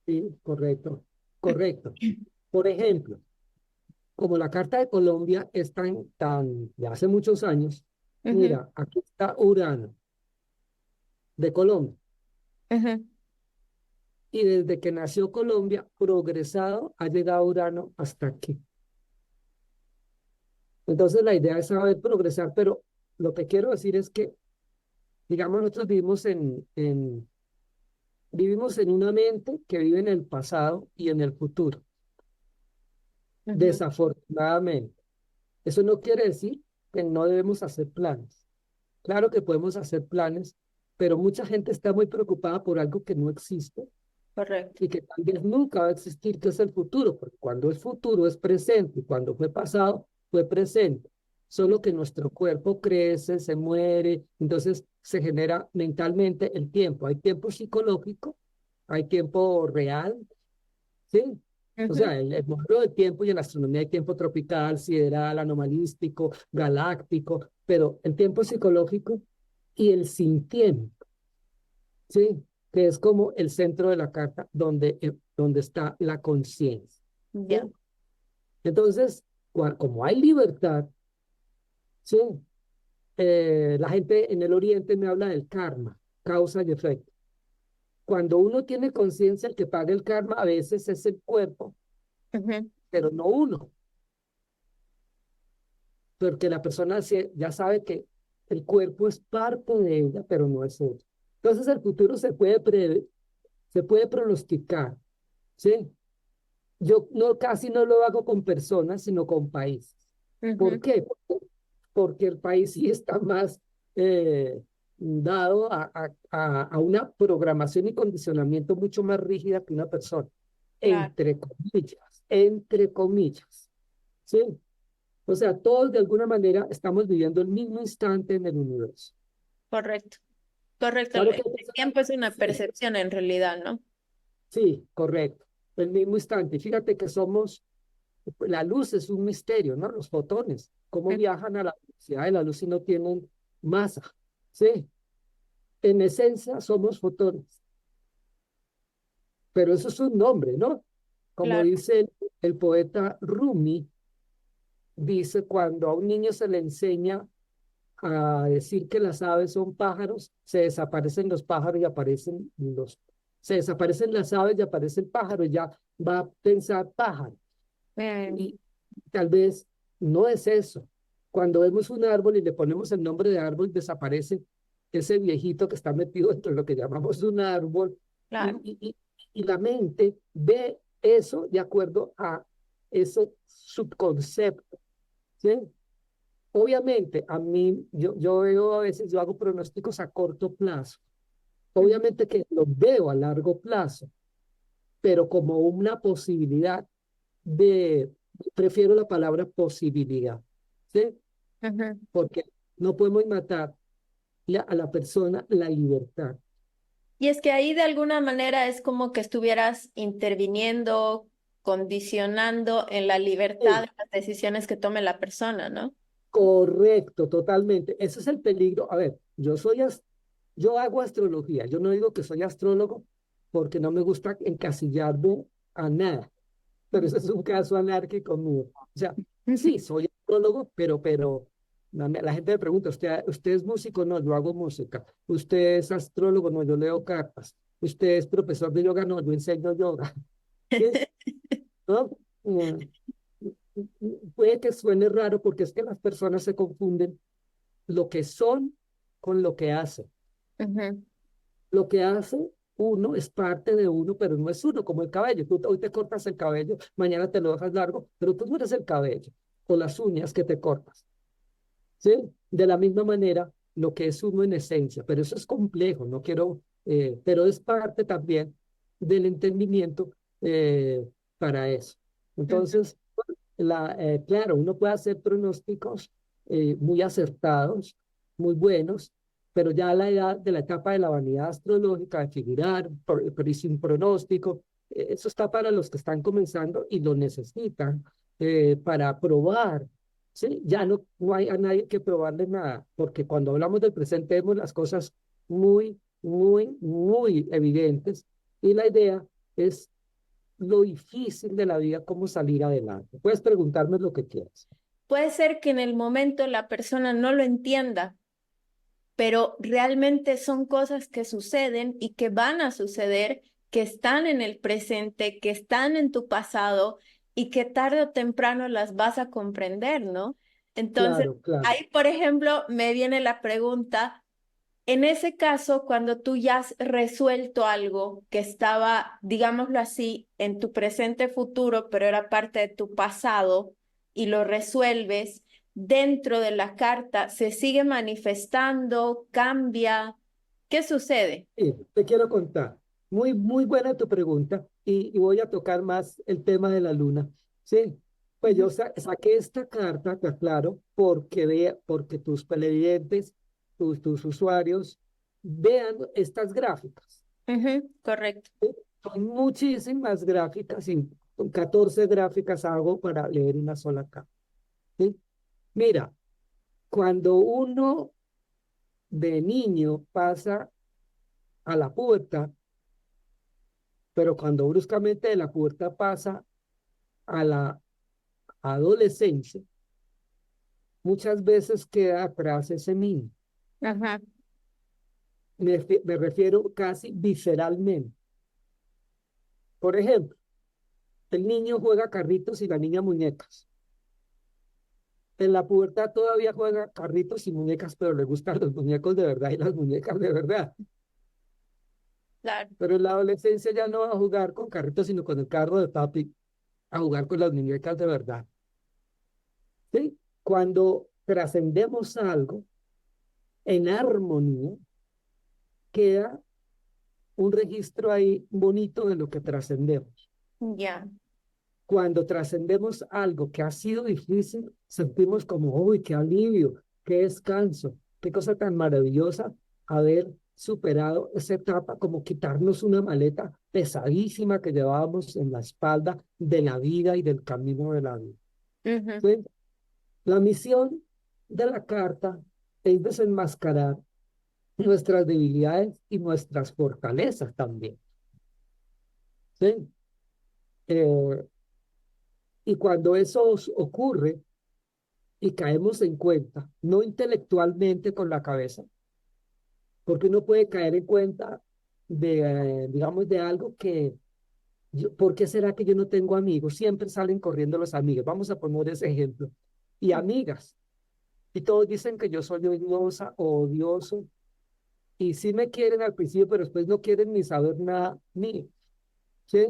sí, correcto, correcto. Por ejemplo, como la Carta de Colombia es de hace muchos años, Ujú, mira, aquí está Urano de Colombia. ujú. Y desde que nació Colombia, progresado, ha llegado Urano hasta aquí. Entonces la idea es saber progresar, pero lo que quiero decir es que, digamos, nosotros vivimos en una mente que vive en el pasado y en el futuro, Ujú. desafortunadamente. Eso no quiere decir que no debemos hacer planes. Claro que podemos hacer planes, pero mucha gente está muy preocupada por algo que no existe Correcto. y que tal vez nunca va a existir, que es el futuro, porque cuando es futuro es presente y cuando fue pasado fue presente. Solo que nuestro cuerpo crece, se muere, entonces se genera mentalmente el tiempo. Hay tiempo psicológico, hay tiempo real, ¿sí? O Ujú. sea, el modelo de tiempo y en la astronomía hay tiempo tropical, sideral, anomalístico, galáctico, pero el tiempo psicológico y el sin tiempo, ¿sí? Que es como el centro de la carta donde está la conciencia, ¿sí? Ya. Entonces, como hay libertad, ¿sí? La gente en el Oriente me habla del karma, causa y efecto. Cuando uno tiene conciencia, el que paga el karma a veces es el cuerpo, Ujú. pero no uno, porque la persona ya sabe que el cuerpo es parte de ella, pero no es ella. Entonces el futuro se puede pronosticar, ¿sí? Yo casi no lo hago con personas, sino con países. ¿Por Ujú. qué? Porque el país sí está más dado a una programación y condicionamiento mucho más rígida que una persona. Claro, entre comillas, ¿sí? O sea, todos de alguna manera estamos viviendo el mismo instante en el universo. correcto, correcto. Claro El que hay personas, tiempo es una sí, percepción en realidad, ¿no? sí, correcto, el mismo instante. Fíjate que somos, la luz es un misterio, ¿no? Los fotones, cómo Mm, viajan a la velocidad de la luz si no tienen masa, ¿sí? En esencia somos fotones, pero eso es un nombre, ¿no? Como claro, dice el poeta Rumi, dice, cuando a un niño se le enseña a decir que las aves son pájaros, se desaparecen los pájaros y se desaparecen las aves y aparece el pájaro, y ya va a pensar pájaro. eh, Y tal vez no es eso. Cuando vemos un árbol y le ponemos el nombre de árbol, desaparece ese viejito que está metido dentro de lo que llamamos un árbol, y, claro. y, y, y la mente ve eso de acuerdo a ese subconcepto, ¿sí? Obviamente, a mí, yo veo a veces, yo hago pronósticos a corto plazo. Ujú. Obviamente que los veo a largo plazo, pero como una posibilidad de, prefiero la palabra posibilidad, ¿sí? Ujú. Porque no podemos matar a la persona la libertad. Y es que ahí de alguna manera es como que estuvieras interviniendo, condicionando en la libertad Sí, de las decisiones que tome la persona, ¿no? correcto, totalmente. Ese es el peligro. A ver, yo hago astrología. Yo no digo que soy astrólogo porque no me gusta encasillarme a nada. Pero ese es un caso anárquico mío. O sea, sí, soy astrólogo, pero la gente me pregunta, ¿usted es músico? No, yo hago música. ¿Usted es astrólogo? No, yo leo cartas. ¿Usted es profesor de yoga? No, yo enseño yoga. ¿Sí? ¿No? Mm, Puede que suene raro porque es que las personas se confunden lo que son con lo que hacen. Ujú. Lo que hace uno es parte de uno, pero no es uno, como el cabello. Tú hoy te cortas el cabello, mañana te lo dejas largo, pero tú no eres el cabello o las uñas que te cortas, ¿sí? De la misma manera, lo que es uno en esencia, pero eso es complejo, no quiero, pero es parte también del entendimiento para eso. Ujú. Entonces, claro, uno puede hacer pronósticos muy acertados, muy buenos, pero ya a la edad de la etapa de la vanidad astrológica, de figurar, pero y sin pronóstico, eso está para los que están comenzando y lo necesitan para probar. Sí, ya no hay a nadie que probarle nada, porque cuando hablamos del presente vemos las cosas muy evidentes, y la idea es lo difícil de la vida, cómo salir adelante. Puedes preguntarme lo que quieras. Puede ser que en el momento la persona no lo entienda, pero realmente son cosas que suceden y que van a suceder, que están en el presente, que están en tu pasado y que tarde o temprano las vas a comprender, ¿no? Entonces, Claro, claro. ahí, por ejemplo, me viene la pregunta, en ese caso, cuando tú ya has resuelto algo que estaba, digámoslo así, en tu presente futuro, pero era parte de tu pasado y lo resuelves, dentro de la carta se sigue manifestando, cambia. ¿Qué sucede? Sí, te quiero contar. Muy buena tu pregunta, y voy a tocar más el tema de la luna. Sí, pues Ujú, yo saqué esta carta, te aclaro, porque tus televidentes, tus usuarios, vean estas gráficas. ujú, correcto. ¿Sí? Son muchísimas gráficas, y con 14 gráficas hago para leer una sola carta. ¿Sí? Mira, cuando uno de niño pasa a la pubertad, pero cuando bruscamente de la pubertad pasa a la adolescencia, muchas veces queda atrás ese niño. Ajá, Me refiero casi visceralmente. Por ejemplo, el niño juega carritos y la niña muñecas. En la pubertad todavía juega carritos y muñecas, pero le gustan los muñecos de verdad y las muñecas de verdad. claro. Pero en la adolescencia ya no va a jugar con carritos, sino con el carro de papi, a jugar con las muñecas de verdad. ¿Sí? Cuando trascendemos algo en armonía, queda un registro ahí bonito de lo que trascendemos. Ya. Cuando trascendemos algo que ha sido difícil, sentimos como, uy, qué alivio, qué descanso, qué cosa tan maravillosa haber superado esa etapa, como quitarnos una maleta pesadísima que llevábamos en la espalda de la vida y del camino de la vida. Ujú. ¿Sí? La misión de la carta es desenmascarar nuestras debilidades y nuestras fortalezas también. ¿Sí? Eh, y cuando ocurre, y caemos en cuenta, no intelectualmente con la cabeza, porque uno puede caer en cuenta de, digamos, de algo que, ¿por qué será que yo no tengo amigos? Siempre salen corriendo los amigos. Vamos a poner ese ejemplo. Y amigas. Y todos dicen que yo soy odiosa o odioso. Y sí me quieren al principio, pero después no quieren ni saber nada mío. ¿Sí?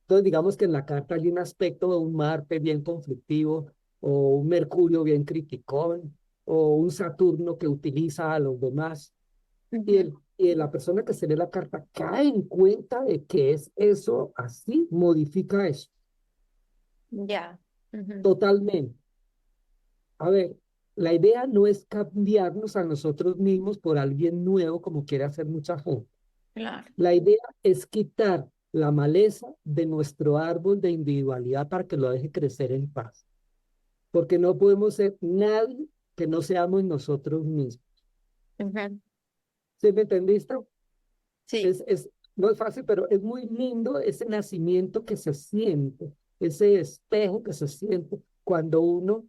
Entonces, digamos que en la carta hay un aspecto de un Marte bien conflictivo, o un Mercurio bien criticón, o un Saturno que utiliza a los demás. Ujú. Y la persona que se lee la carta cae en cuenta de que es eso así, modifica eso Ya. Ujú. totalmente. A ver, la idea no es cambiarnos a nosotros mismos por alguien nuevo como quiere hacer mucha gente. Claro. La idea es quitar la maleza de nuestro árbol de individualidad para que lo deje crecer en paz. Porque no podemos ser nadie que no seamos nosotros mismos. Ujú. ¿Sí me entendiste? Sí. No es fácil, pero es muy lindo ese nacimiento que se siente, ese espejo que se siente cuando uno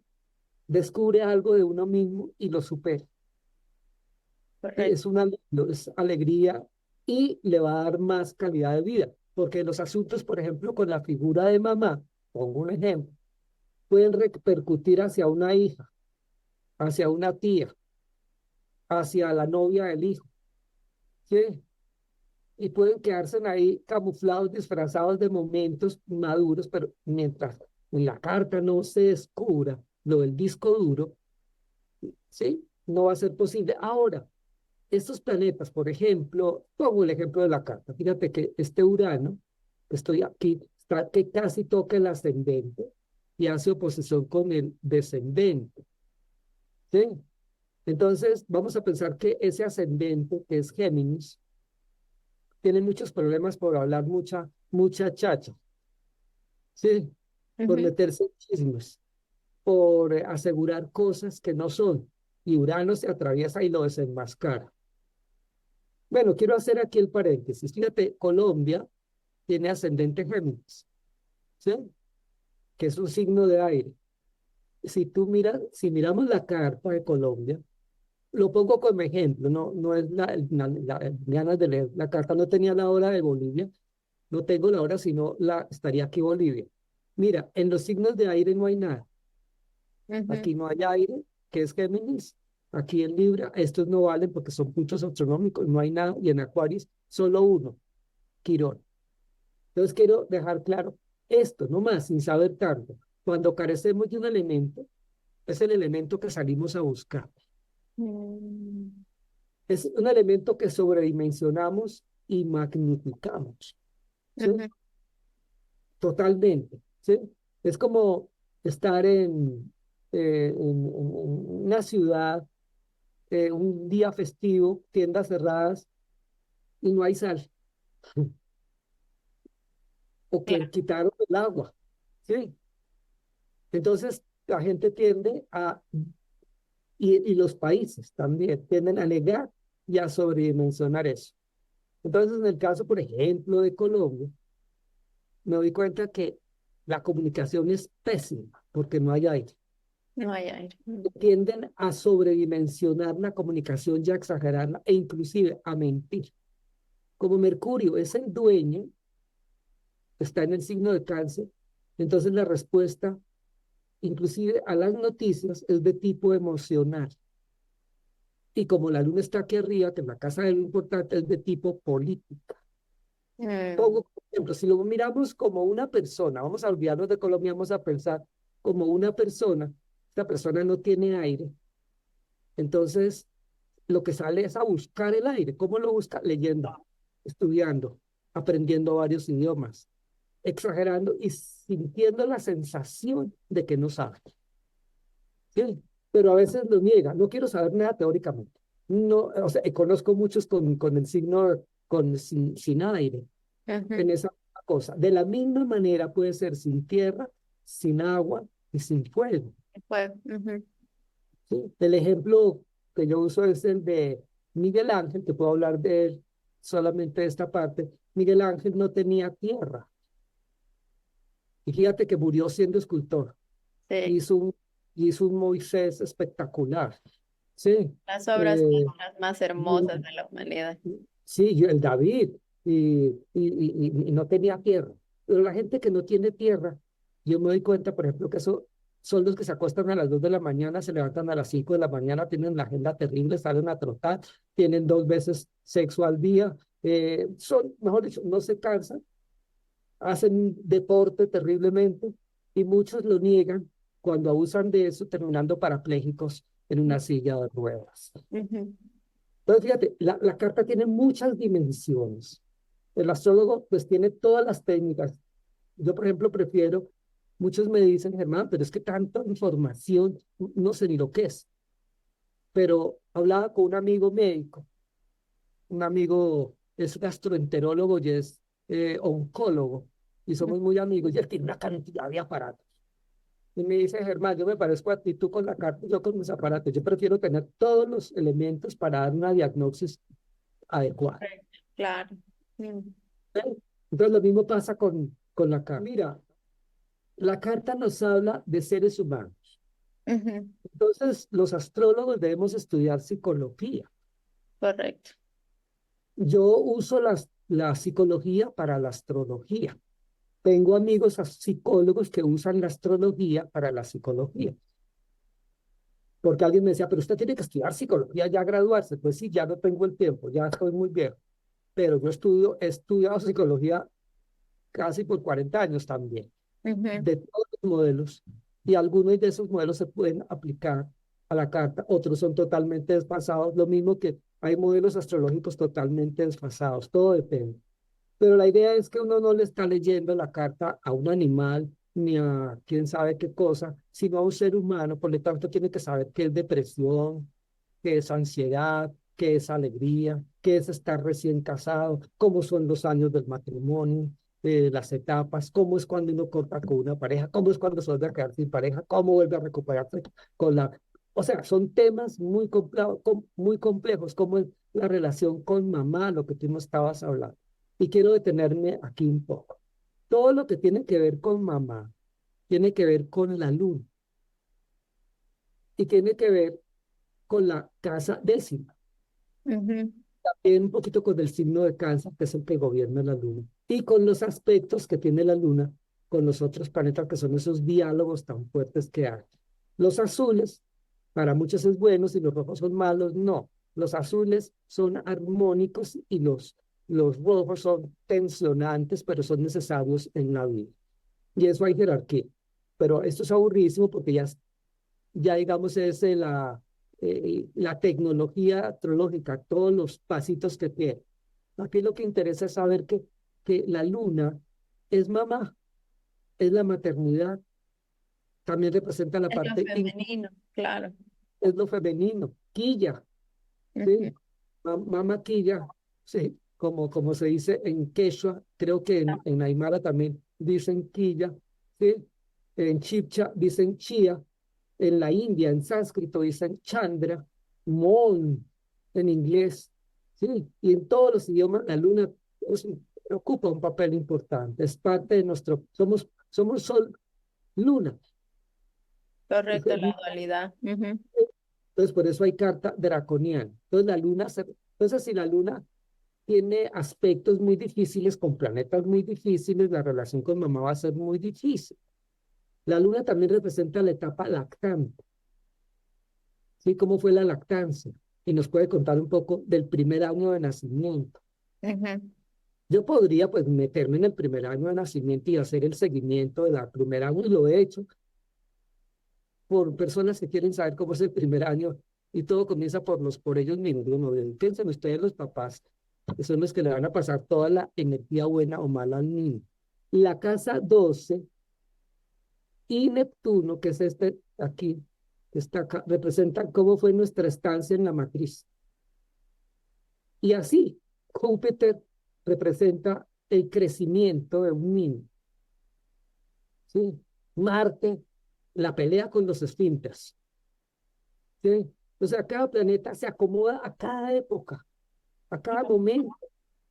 descubre algo de uno mismo y lo supera. Correcto. Es una es alegría y le va a dar más calidad de vida, porque los asuntos, por ejemplo, con la figura de mamá, pongo un ejemplo, pueden repercutir hacia una hija, hacia una tía, hacia la novia del hijo, ¿sí? Y pueden quedarse ahí camuflados, disfrazados de momentos maduros, pero mientras en la carta no se descubra lo del disco duro, ¿sí? No va a ser posible. Ahora, estos planetas, por ejemplo, pongo el ejemplo de la carta. Fíjate que este Urano, que estoy aquí, está que casi toca el ascendente y hace oposición con el descendente, ¿sí? Entonces, vamos a pensar que ese ascendente, que es Géminis, tiene muchos problemas por hablar mucha chacha, ¿sí? Por Ujú. meterse en chismes, por asegurar cosas que no son. Y Urano se atraviesa y lo desenmascara. Bueno, quiero hacer aquí el paréntesis. Fíjate, Colombia tiene ascendente Géminis, ¿sí? Que es un signo de aire. Si miramos la carta de Colombia, lo pongo como ejemplo, no es ganas de leer la carta, no tenía la hora de Bolivia, no tengo la hora, sino estaría aquí Bolivia. Mira, en los signos de aire no hay nada. Ujú. Aquí no hay aire, que es Géminis. Aquí en Libra, estos no valen porque son puntos astronómicos, no hay nada. Y en Acuario, solo uno, Quirón. Entonces quiero dejar claro esto, no más, sin saber tanto. Cuando carecemos de un elemento, es el elemento que salimos a buscar. Mm. Es un elemento que sobredimensionamos y magnificamos, ¿sí? Ujú. Totalmente, ¿sí? Es como estar en una ciudad, un día festivo, tiendas cerradas y no hay sal, o que Claro. quitaron el agua, ¿sí? Entonces, la gente tiende y los países también tienden a negar y a sobredimensionar eso. Entonces, en el caso, por ejemplo, de Colombia, me doy cuenta que la comunicación es pésima porque no hay aire. No hay aire. Tienden a sobredimensionar la comunicación y a exagerarla e inclusive a mentir. Como Mercurio es el dueño, está en el signo de cáncer, entonces la respuesta, inclusive a las noticias, es de tipo emocional. Y como la luna está aquí arriba, que en la casa de lo importante es de tipo política. Mm. Pongo, por ejemplo, si lo miramos como una persona, vamos a olvidarnos de Colombia, vamos a pensar como una persona, esta persona no tiene aire, entonces lo que sale es a buscar el aire. ¿Cómo lo busca? Leyendo, estudiando, aprendiendo varios idiomas. exagerando y sintiendo la sensación de que no sabe. ¿Sí? Pero a veces lo niega, no quiero saber nada teóricamente. No, o sea, conozco muchos con el signo, sin aire, Ujú. en esa cosa. De la misma manera puede ser sin tierra, sin agua y sin fuego. Pues, ujú. ¿Sí? El ejemplo que yo uso es el de Miguel Ángel, que puedo hablar de él solamente de esta parte. Miguel Ángel no tenía tierra. Y fíjate que murió siendo escultor. Sí, Hizo un, hizo un Moisés espectacular. Sí. las obras Eh, son las más hermosas muy- de la humanidad. sí, el David. Y no tenía tierra. Pero la gente que no tiene tierra, yo me doy cuenta, por ejemplo, que eso son los que se acuestan a las 2 de la mañana, se levantan a las 5 de la mañana, tienen la agenda terrible, salen a trotar, tienen 2 veces sexo al día, son, mejor dicho, no se cansan, hacen deporte terriblemente y muchos lo niegan cuando abusan de eso, terminando parapléjicos en una silla de ruedas. Ujú. Entonces, fíjate, la carta tiene muchas dimensiones. El astrólogo pues tiene todas las técnicas. Yo, por ejemplo, prefiero, muchos me dicen, Germán, pero es que tanta información, no sé ni lo que es. Pero hablaba con un amigo médico, un amigo es gastroenterólogo y es oncólogo, y somos muy amigos, y él tiene una cantidad de aparatos. Y me dice, Germán, yo me parezco a ti, tú con la carta y yo con mis aparatos. Yo prefiero tener todos los elementos para dar una diagnosis adecuada. Correcto, claro. Mm. ¿Sí? Entonces, lo mismo pasa con la carta. Mira, la carta nos habla de seres humanos. Ujú. Entonces, los astrólogos debemos estudiar psicología. Correcto. Yo uso la psicología para la astrología. Tengo amigos psicólogos que usan la astrología para la psicología. Porque alguien me decía, pero usted tiene que estudiar psicología ya graduarse. Pues sí, ya no tengo el tiempo, ya estoy muy viejo. Pero he estudiado psicología casi por 40 años también, Ujú. de todos los modelos. Y algunos de esos modelos se pueden aplicar a la carta, otros son totalmente desfasados. Lo mismo que hay modelos astrológicos totalmente desfasados, todo depende. Pero la idea es que uno no le está leyendo la carta a un animal ni a quién sabe qué cosa, sino a un ser humano. Por lo tanto, tiene que saber qué es depresión, qué es ansiedad, qué es alegría, qué es estar recién casado, cómo son los años del matrimonio, las etapas, cómo es cuando uno corta con una pareja, cómo es cuando se vuelve a quedar sin pareja, cómo vuelve a recuperarse con la... O sea, son temas muy complejos, como es la relación con mamá, lo que tú no estabas hablando. Y quiero detenerme aquí un poco. Todo lo que tiene que ver con mamá tiene que ver con la luna y tiene que ver con la casa décima. Ujú. También un poquito con el signo de Cáncer, que es el que gobierna la luna, y con los aspectos que tiene la luna con los otros planetas, que son esos diálogos tan fuertes que hay. Los azules, para muchos es buenos y los rojos son malos, no. Los azules son armónicos y los rojos son tensionantes, pero son necesarios en la vida. Y eso hay jerarquía. Pero esto es aburridísimo porque ya digamos, es la tecnología astrológica, todos los pasitos que tiene. Aquí lo que interesa es saber que la luna es mamá, es la maternidad, también representa la Es lo parte, femenino, claro. es lo femenino, quilla, Ujú. ¿sí? Mamá quilla, sí, como se dice en quechua, creo que en Aymara también dicen quilla, ¿sí? En chipcha dicen chía, en la India, en sánscrito, dicen Chandra, Mon, en inglés, ¿sí? Y en todos los idiomas, la luna ocupa un papel importante, es parte de somos sol, luna. Correcto, la dualidad. Ujú. Entonces, por eso hay carta draconiana. Entonces, si la luna tiene aspectos muy difíciles con planetas muy difíciles, la relación con mamá va a ser muy difícil. La luna también representa la etapa lactante. ¿Sí? ¿Cómo fue la lactancia? Y nos puede contar un poco del primer año de nacimiento. Ujú. Yo podría pues meterme en el primer año de nacimiento y hacer el seguimiento de la primera año, y lo he hecho por personas que quieren saber cómo es el primer año, y todo comienza por ellos mismos. Digo, no, piensen ustedes los papás, que son los que le van a pasar toda la energía buena o mala al niño. la casa 12 y Neptuno, que es este aquí, que está acá, representan cómo fue nuestra estancia en la matriz. Y así, Júpiter representa el crecimiento de un niño. ¿Sí? Marte, la pelea con los esfínteres. ¿Sí? O sea, cada planeta se acomoda a cada época, a cada momento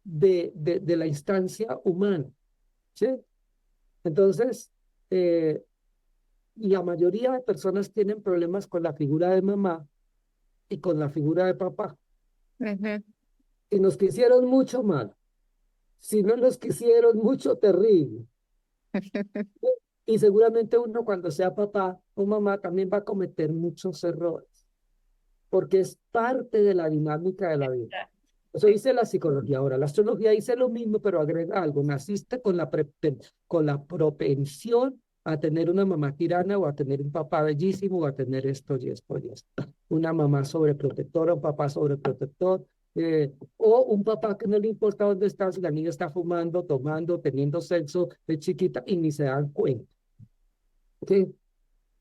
de la instancia humana. ¿Sí? Entonces, la mayoría de personas tienen problemas con la figura de mamá y con la figura de papá. Ujú. Y nos quisieron mucho mal. Si no nos quisieron mucho, terrible. Y seguramente uno cuando sea papá o mamá también va a cometer muchos errores, porque es parte de la dinámica de la vida. Eso dice la psicología. Ahora, la astrología dice lo mismo, pero agrega algo. Naciste con la propensión a tener una mamá tirana o a tener un papá bellísimo o a tener esto y esto y esto. Una mamá sobreprotectora, un papá sobreprotector, o un papá que no le importa dónde está, si la niña está fumando, tomando, teniendo sexo de chiquita y ni se dan cuenta. ¿Sí?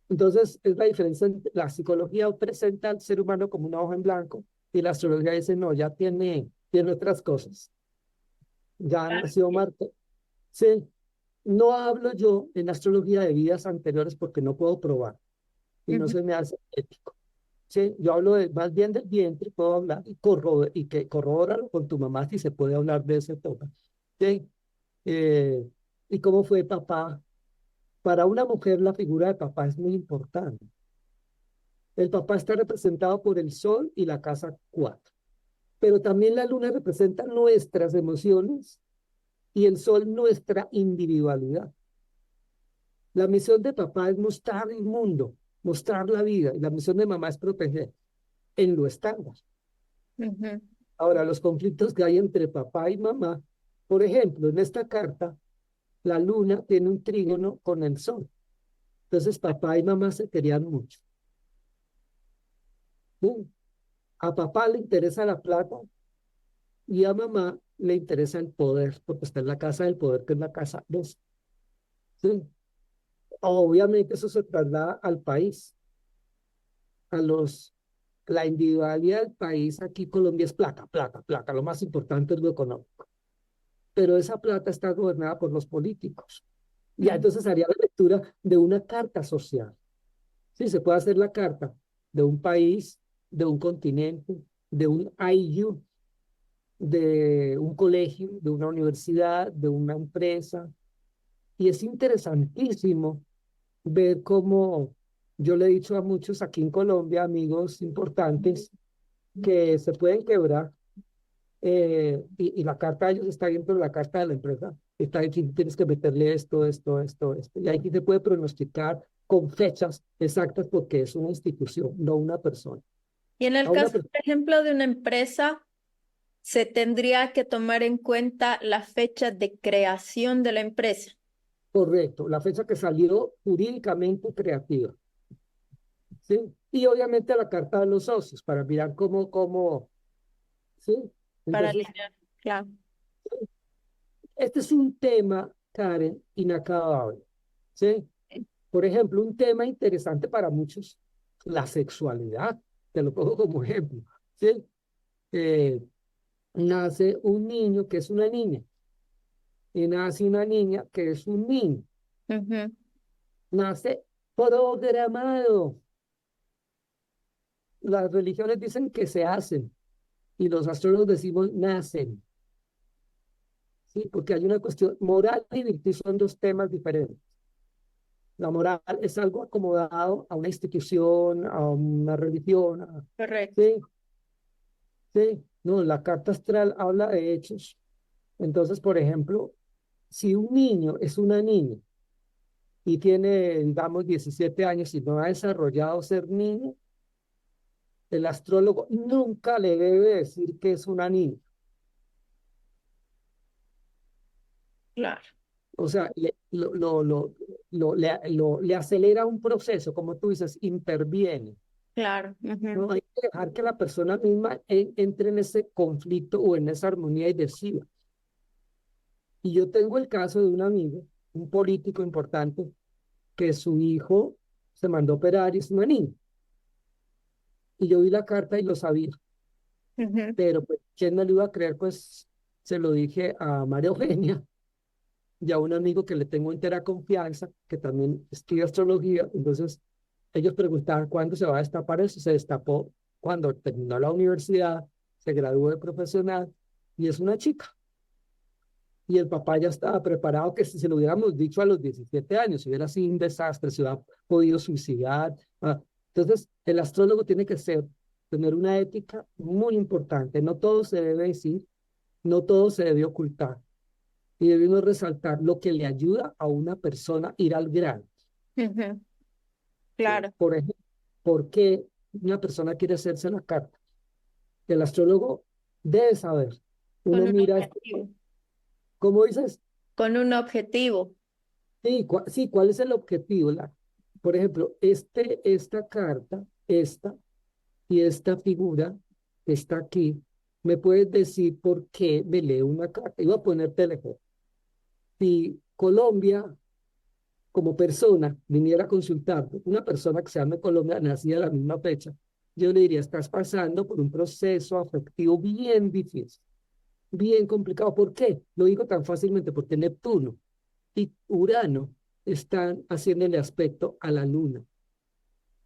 Entonces, es la diferencia. La psicología presenta al ser humano como una hoja en blanco y la astrología dice, no, ya tiene otras cosas. Ya Claro. nació Marte. Sí, no hablo yo en astrología de vidas anteriores porque no puedo probar y no Ujú. se me hace ético. Sí, yo hablo más bien del vientre, puedo hablar y que corrobóralo con tu mamá si se puede hablar de ese tema. Sí, y cómo fue papá. Para una mujer la figura de papá es muy importante. El papá está representado por el sol y la casa 4, pero también la luna representa nuestras emociones y el sol nuestra individualidad. La misión de papá es mostrar el mundo, mostrar la vida, y la misión de mamá es proteger en lo estándar. Ujú. Ahora, los conflictos que hay entre papá y mamá, por ejemplo, en esta carta, la luna tiene un trígono con el sol. Entonces, papá y mamá se querían mucho. ¿Sí? A papá le interesa la plata y a mamá le interesa el poder, porque está en la casa del poder, que es la casa 2. ¿Sí? Obviamente eso se traslada al país, a la individualidad del país. Aquí Colombia es plata, plata, plata, lo más importante es lo económico, pero esa plata está gobernada por los políticos. Ya Ujú. entonces haría la lectura de una carta social. Sí, se puede hacer la carta de un país, de un continente, de un IU, de un colegio, de una universidad, de una empresa. Y es interesantísimo ver cómo yo le he dicho a muchos aquí en Colombia, amigos importantes, que se pueden quebrar, y la carta de ellos está dentro de la carta de la empresa. Está aquí, tienes que meterle esto, esto, esto, esto. Y aquí se puede pronosticar con fechas exactas porque es una institución, no una persona. Y en el A una caso, persona, por ejemplo, de una empresa, se tendría que tomar en cuenta la fecha de creación de la empresa. correcto, la fecha que salió jurídicamente creativa. ¿Sí? Y obviamente la carta de los socios para mirar ¿sí? Para Entonces, alinear. Claro. este es un tema, Karen, inacabable. ¿Sí? Por ejemplo, un tema interesante para muchos, la sexualidad. Te lo pongo como ejemplo. ¿Sí? Eh, nace un niño que es una niña y nace una niña que es un niño. Ujú. Nace programado. Las religiones dicen que se hacen y los astrólogos decimos nacen. ¿Sí? Porque hay una cuestión, moral y virtud son dos temas diferentes. La moral es algo acomodado a una institución, a una religión, Correcto. ¿sí? Sí, no, la carta astral habla de hechos. Entonces, por ejemplo, si un niño es una niña y tiene, digamos, 17 años y no ha desarrollado ser niño, el astrólogo nunca le debe decir que es una niña. Claro, O sea, le acelera un proceso, como tú dices, interviene. claro. Ujú. No hay que dejar que la persona misma entre en ese conflicto o en esa armonía y decida. Y yo tengo el caso de un amigo, un político importante, que su hijo se mandó a operar y es una niña. Y yo vi la carta y lo sabía. Ujú. Pero pues, ¿quién me lo iba a creer? Pues se lo dije a María Eugenia y a un amigo que le tengo entera confianza, que también estudia astrología. Entonces, ellos preguntaban cuándo se va a destapar eso. Se destapó cuando terminó la universidad, se graduó de profesional y es una chica. Y el papá ya estaba preparado que si se lo hubiéramos dicho a los 17 años, hubiera sido un desastre, se hubiera podido suicidar. Entonces, el astrólogo tiene que tener una ética muy importante. No todo se debe decir, no todo se debe ocultar. Y debemos resaltar lo que le ayuda a una persona a ir al grano. Ujú. ¿Sí? Claro, Por ejemplo, ¿por qué una persona quiere hacerse la carta? El astrólogo debe saber. con Uno un mira, objetivo, ¿cómo dices? con un objetivo. Sí, sí, ¿cuál es el objetivo? Por ejemplo, esta carta, esta y esta figura que está aquí, ¿me puedes decir por qué me lee una carta? Iba a ponerte el ejemplo. Si Colombia, como persona, viniera a consultar, una persona que se llama Colombia, nacida a la misma fecha, yo le diría, estás pasando por un proceso afectivo bien difícil, bien complicado. ¿Por qué? Lo digo tan fácilmente, porque Neptuno y Urano están haciéndole aspecto a la luna.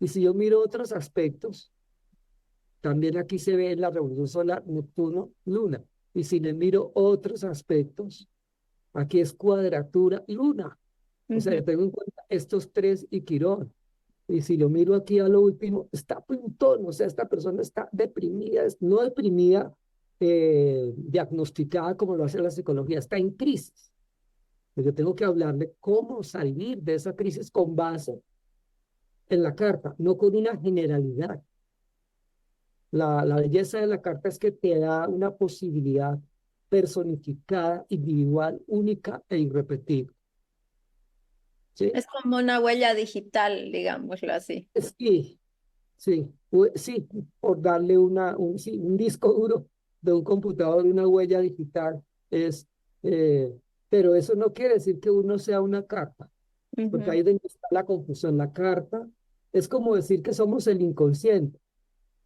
Y si yo miro otros aspectos, también aquí se ve en la revolución solar Neptuno, luna. Y si le miro otros aspectos, aquí es cuadratura luna. O sea, yo Ujú. tengo en cuenta estos tres y Quirón. Y si lo miro aquí a lo último, está Plutón. O sea, esta persona está deprimida, no deprimida, diagnosticada como lo hace la psicología, está en crisis. Pues yo tengo que hablarle cómo salir de esa crisis con base en la carta, no con una generalidad. La belleza de la carta es que te da una posibilidad personificada, individual, única e irrepetible. ¿Sí? Es como una huella digital, digámoslo así. Sí, sí, sí, por darle sí, un disco duro de un computador, una huella digital, es, eh, pero eso no quiere decir que uno sea una carta, porque Ujú. ahí es donde está la confusión. La carta es como decir que somos el inconsciente.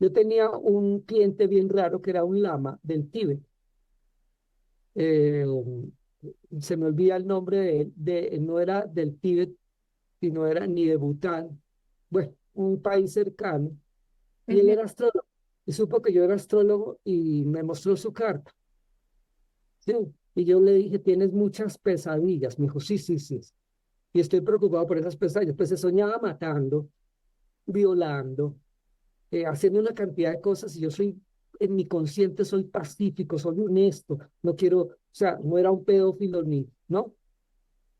Yo tenía un cliente bien raro que era un lama del Tíbet. eh, Se me olvida el nombre de él, no era del Tíbet, sino era ni de Bután, bueno, un país cercano, y él Ujú. era astrólogo, y supo que yo era astrólogo y me mostró su carta, ¿sí? Y yo le dije, tienes muchas pesadillas, me dijo, sí, sí, sí, y estoy preocupado por esas pesadillas, pues se soñaba matando, violando, haciendo una cantidad de cosas y yo soy, en mi consciente soy pacífico, soy honesto, no quiero, o sea, no era un pedófilo ni, ¿no?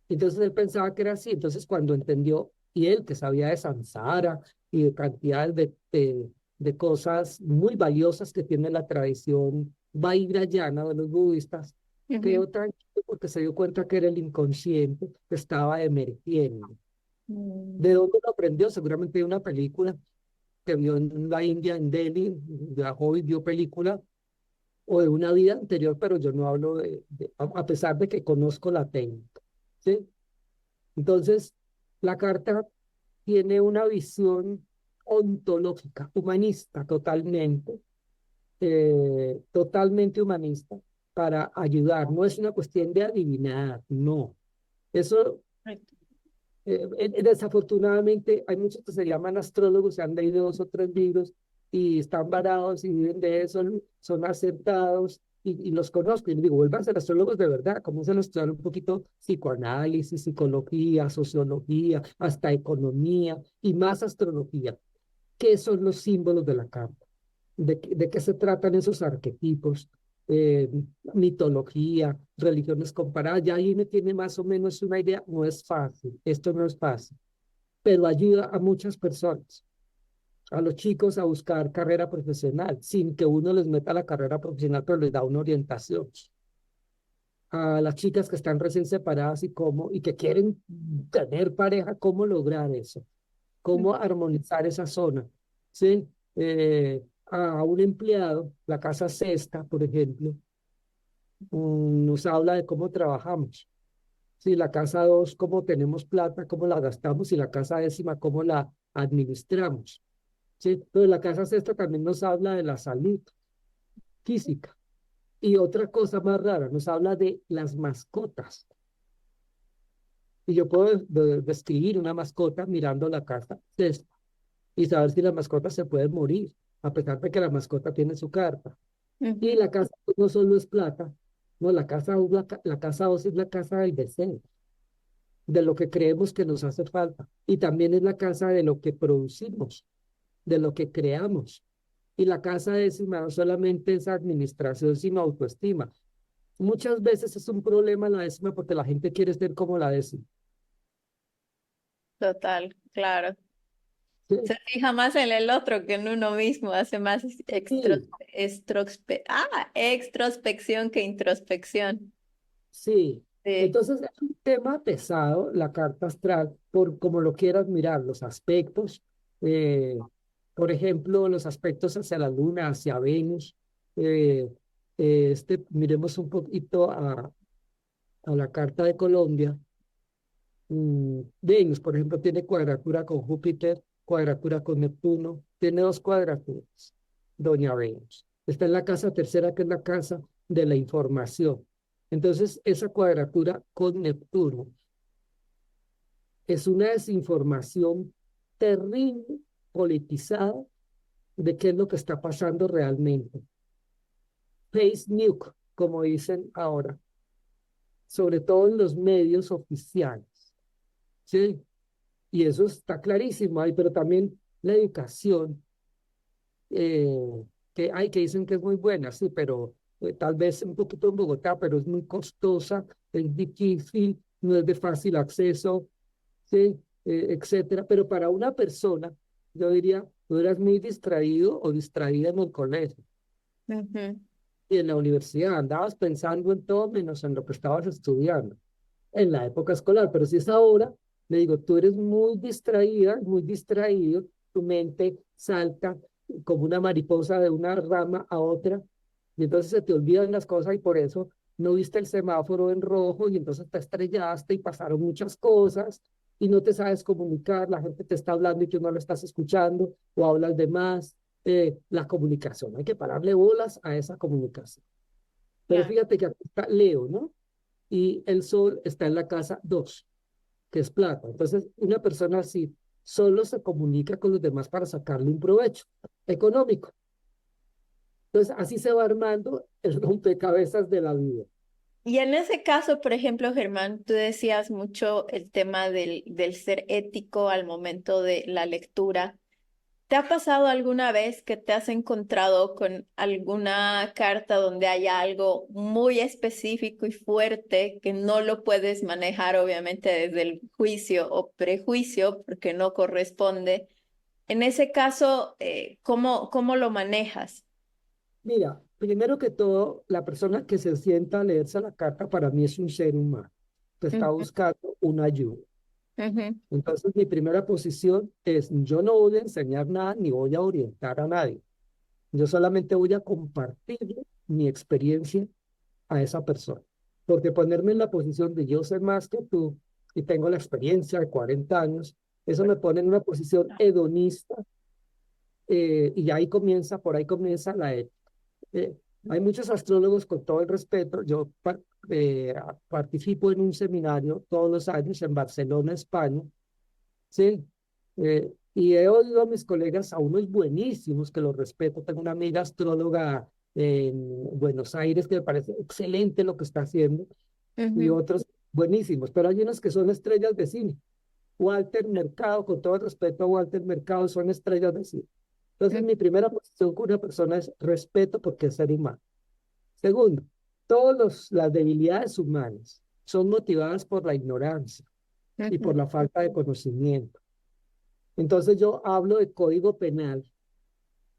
Entonces él pensaba que era así, entonces cuando entendió, y él que sabía de samsara y de cantidades de cosas muy valiosas que tiene la tradición vajrayana de los budistas, Ujú. quedó tranquilo porque se dio cuenta que era el inconsciente que estaba emergiendo. ¿De Mm. dónde lo aprendió? Seguramente de una película que vio en la India, en Delhi, viajó y vio película, o de una vida anterior, pero yo no hablo a pesar de que conozco la técnica, ¿sí? Entonces, la carta tiene una visión ontológica, humanista totalmente humanista, para ayudar. No es una cuestión de adivinar, no. Eso Correcto. desafortunadamente, hay muchos que se llaman astrólogos, se han leído 2 o 3 libros y están varados y viven de eso, son aceptados y los conozco. Y les digo, vuelvan a ser astrólogos de verdad, comiencen a estudiar un poquito psicoanálisis, psicología, sociología, hasta economía y más astrología. ¿Qué son los símbolos de la carta? ¿De qué se tratan esos arquetipos? Eh, Mitología, religiones comparadas, ya ahí me tiene más o menos una idea, no es fácil, esto no es fácil, pero ayuda a muchas personas, a los chicos a buscar carrera profesional, sin que uno les meta la carrera profesional, pero les da una orientación. A las chicas que están recién separadas y que quieren tener pareja, cómo lograr eso, cómo armonizar esa zona, ¿sí? A un empleado, la casa sexta, por ejemplo, nos habla de cómo trabajamos. Sí, la casa 2, cómo tenemos plata, cómo la gastamos, y la casa décima, cómo la administramos. Sí, pero la casa sexta también nos habla de la salud física. Y otra cosa más rara, nos habla de las mascotas. Y yo puedo describir una mascota mirando la casa sexta y saber si la mascota se puede morir, a pesar de que la mascota tiene su carta. Y Ujú. la casa no solo es plata, no, la casa 2 es la casa del deseo, de lo que creemos que nos hace falta. Y también es la casa de lo que producimos, de lo que creamos. Y la casa décima no solamente es administración, sino autoestima. Muchas veces es un problema la décima porque la gente quiere ser como la décima. Total, claro. Sí, Se fija más en el otro que en uno mismo, hace más sí, extrospección que introspección. sí. Sí, Entonces es un tema pesado la carta astral, por como lo quieras mirar, los aspectos, eh, por ejemplo, los aspectos hacia la luna, hacia Venus. eh, miremos un poquito a la carta de Colombia. Venus, por ejemplo, tiene cuadratura con Júpiter, cuadratura con Neptuno, tiene dos cuadraturas, doña Venus. Está en la casa tercera, que es la casa de la información. Entonces, esa cuadratura con Neptuno es una desinformación terrible, politizada, de qué es lo que está pasando realmente. Face news, como dicen ahora, sobre todo en los medios oficiales. ¿Sí? Y eso está clarísimo ahí, pero también la educación, que dicen que es muy buena, sí, pero tal vez un poquito en Bogotá, pero es muy costosa, es difícil, no es de fácil acceso, sí, etcétera. Pero para una persona, yo diría, tú eras muy distraído o distraída en el colegio ujú, y en la universidad, andabas pensando en todo menos en lo que estabas estudiando en la época escolar, pero si es ahora, le digo, tú eres muy distraída, muy distraído, tu mente salta como una mariposa de una rama a otra, y entonces se te olvidan las cosas y por eso no viste el semáforo en rojo y entonces te estrellaste y pasaron muchas cosas y no te sabes comunicar, la gente te está hablando y tú no lo estás escuchando o hablas de más. La comunicación, hay que pararle bolas a esa comunicación. Pero claro. fíjate que aquí está Leo, ¿no? Y el sol está en la casa 2, que es plata. Entonces, una persona así solo se comunica con los demás para sacarle un provecho económico. Entonces, así se va armando el rompecabezas de la vida. Y en ese caso, por ejemplo, Germán, tú decías mucho el tema del ser ético al momento de la lectura. ¿Te ha pasado alguna vez que te has encontrado con alguna carta donde haya algo muy específico y fuerte que no lo puedes manejar, obviamente, desde el juicio o prejuicio, porque no corresponde? En ese caso, ¿cómo lo manejas? Mira, primero que todo, la persona que se sienta a leerse la carta para mí es un ser humano que está Ujú, buscando una ayuda. ujú, Entonces, mi primera posición es, yo no voy a enseñar nada ni voy a orientar a nadie. Yo solamente voy a compartir mi experiencia a esa persona. Porque ponerme en la posición de yo sé más que tú y tengo la experiencia de 40 años, eso me pone en una posición hedonista, y ahí comienza, por ahí comienza la ética. Eh, Hay muchos astrólogos, con todo el respeto, yo participo en un seminario todos los años en Barcelona, España, ¿sí? Y he oído a mis colegas, a unos buenísimos que los respeto. Tengo una amiga astróloga en Buenos Aires que me parece excelente lo que está haciendo, y ujú, otros buenísimos, pero hay unos que son estrellas de cine. Walter Mercado, con todo el respeto a Walter Mercado, son estrellas de cine. Entonces, mi primera posición con una persona es respeto porque es ser humano. Segundo, todas las debilidades humanas son motivadas por la ignorancia y ujú, por la falta de conocimiento. Entonces yo hablo de código penal.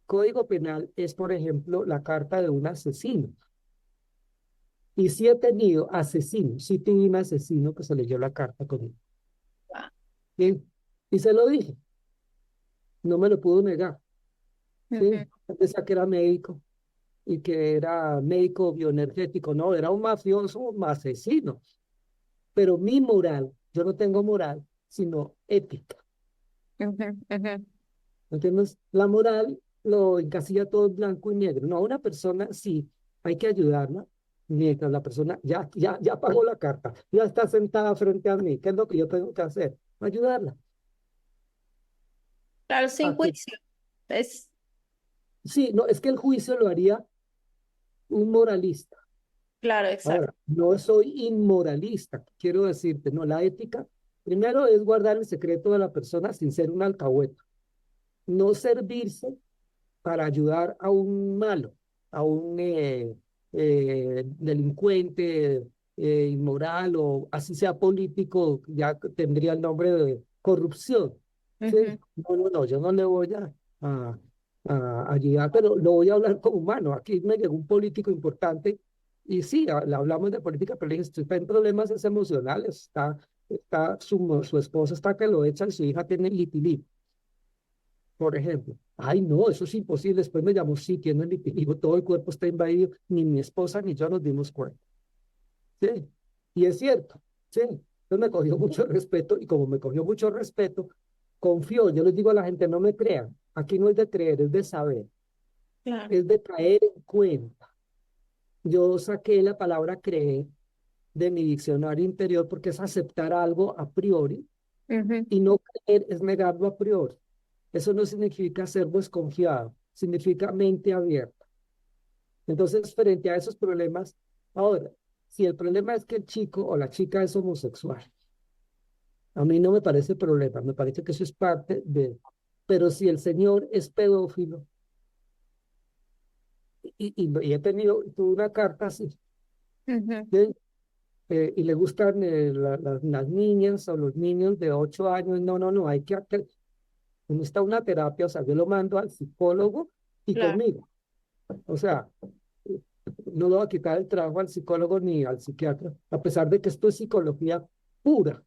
Código penal es, por ejemplo, la carta de un asesino. Y sí he tenido asesinos, sí tuve un asesino que se leyó la carta conmigo. Bien, y se lo dije, no me lo pudo negar. ujú, Sí, él decía que era médico y que era médico bioenergético, no, era un mafioso, un asesino. Pero mi moral, yo no tengo moral, sino ética. Ujú, ujú. ¿Entiendes? La moral lo encasilla todo en blanco y negro. No, a una persona sí, hay que ayudarla mientras la persona ya pagó la carta, ya está sentada frente a mí. ¿Qué es lo que yo tengo que hacer? Ayudarla. Claro, A sin que, juicio. Es, sí, no, es que el juicio lo haría un moralista. claro, exacto. Ahora, no soy inmoralista, quiero decirte, no, la ética, primero es guardar el secreto de la persona sin ser un alcahueta, no servirse para ayudar a un malo, a un delincuente inmoral o así sea político, ya tendría el nombre de corrupción. ¿Sí? Ujú. No, no, no, yo no le voy a, a ayudar, pero lo voy a hablar como humano. Aquí me llegó un político importante y sí, le hablamos de política, pero le dije, "Usted está en problemas es emocionales, su esposa está que lo echa y su hija tiene litilí, por ejemplo. Ay, no, eso es imposible. Después me llamó, sí, tiene vitiligo, todo el cuerpo está invadido. Ni mi esposa ni yo nos dimos cuenta. Sí, y es cierto. Sí, entonces me cogió mucho respeto y como me cogió mucho respeto, confió. Yo les digo a la gente, no me crean. Aquí no es de creer, es de saber, Claro. es de caer en cuenta. Yo saqué la palabra creer de mi diccionario interior porque es aceptar algo a priori Ujú. y no creer es negarlo a priori. Eso no significa ser desconfiado, significa mente abierta. Entonces, frente a esos problemas, ahora, si el problema es que el chico o la chica es homosexual, a mí no me parece problema, me parece que eso es parte de... Pero si el señor es pedófilo, y he tenido, tuve una carta así, Ujú. ¿sí? Y le gustan las niñas o los niños de 8 años, no, no, no, hay que necesita una terapia, o sea, yo lo mando al psicólogo y Claro. conmigo. O sea, no le voy a quitar el trabajo al psicólogo ni al psiquiatra, a pesar de que esto es psicología pura,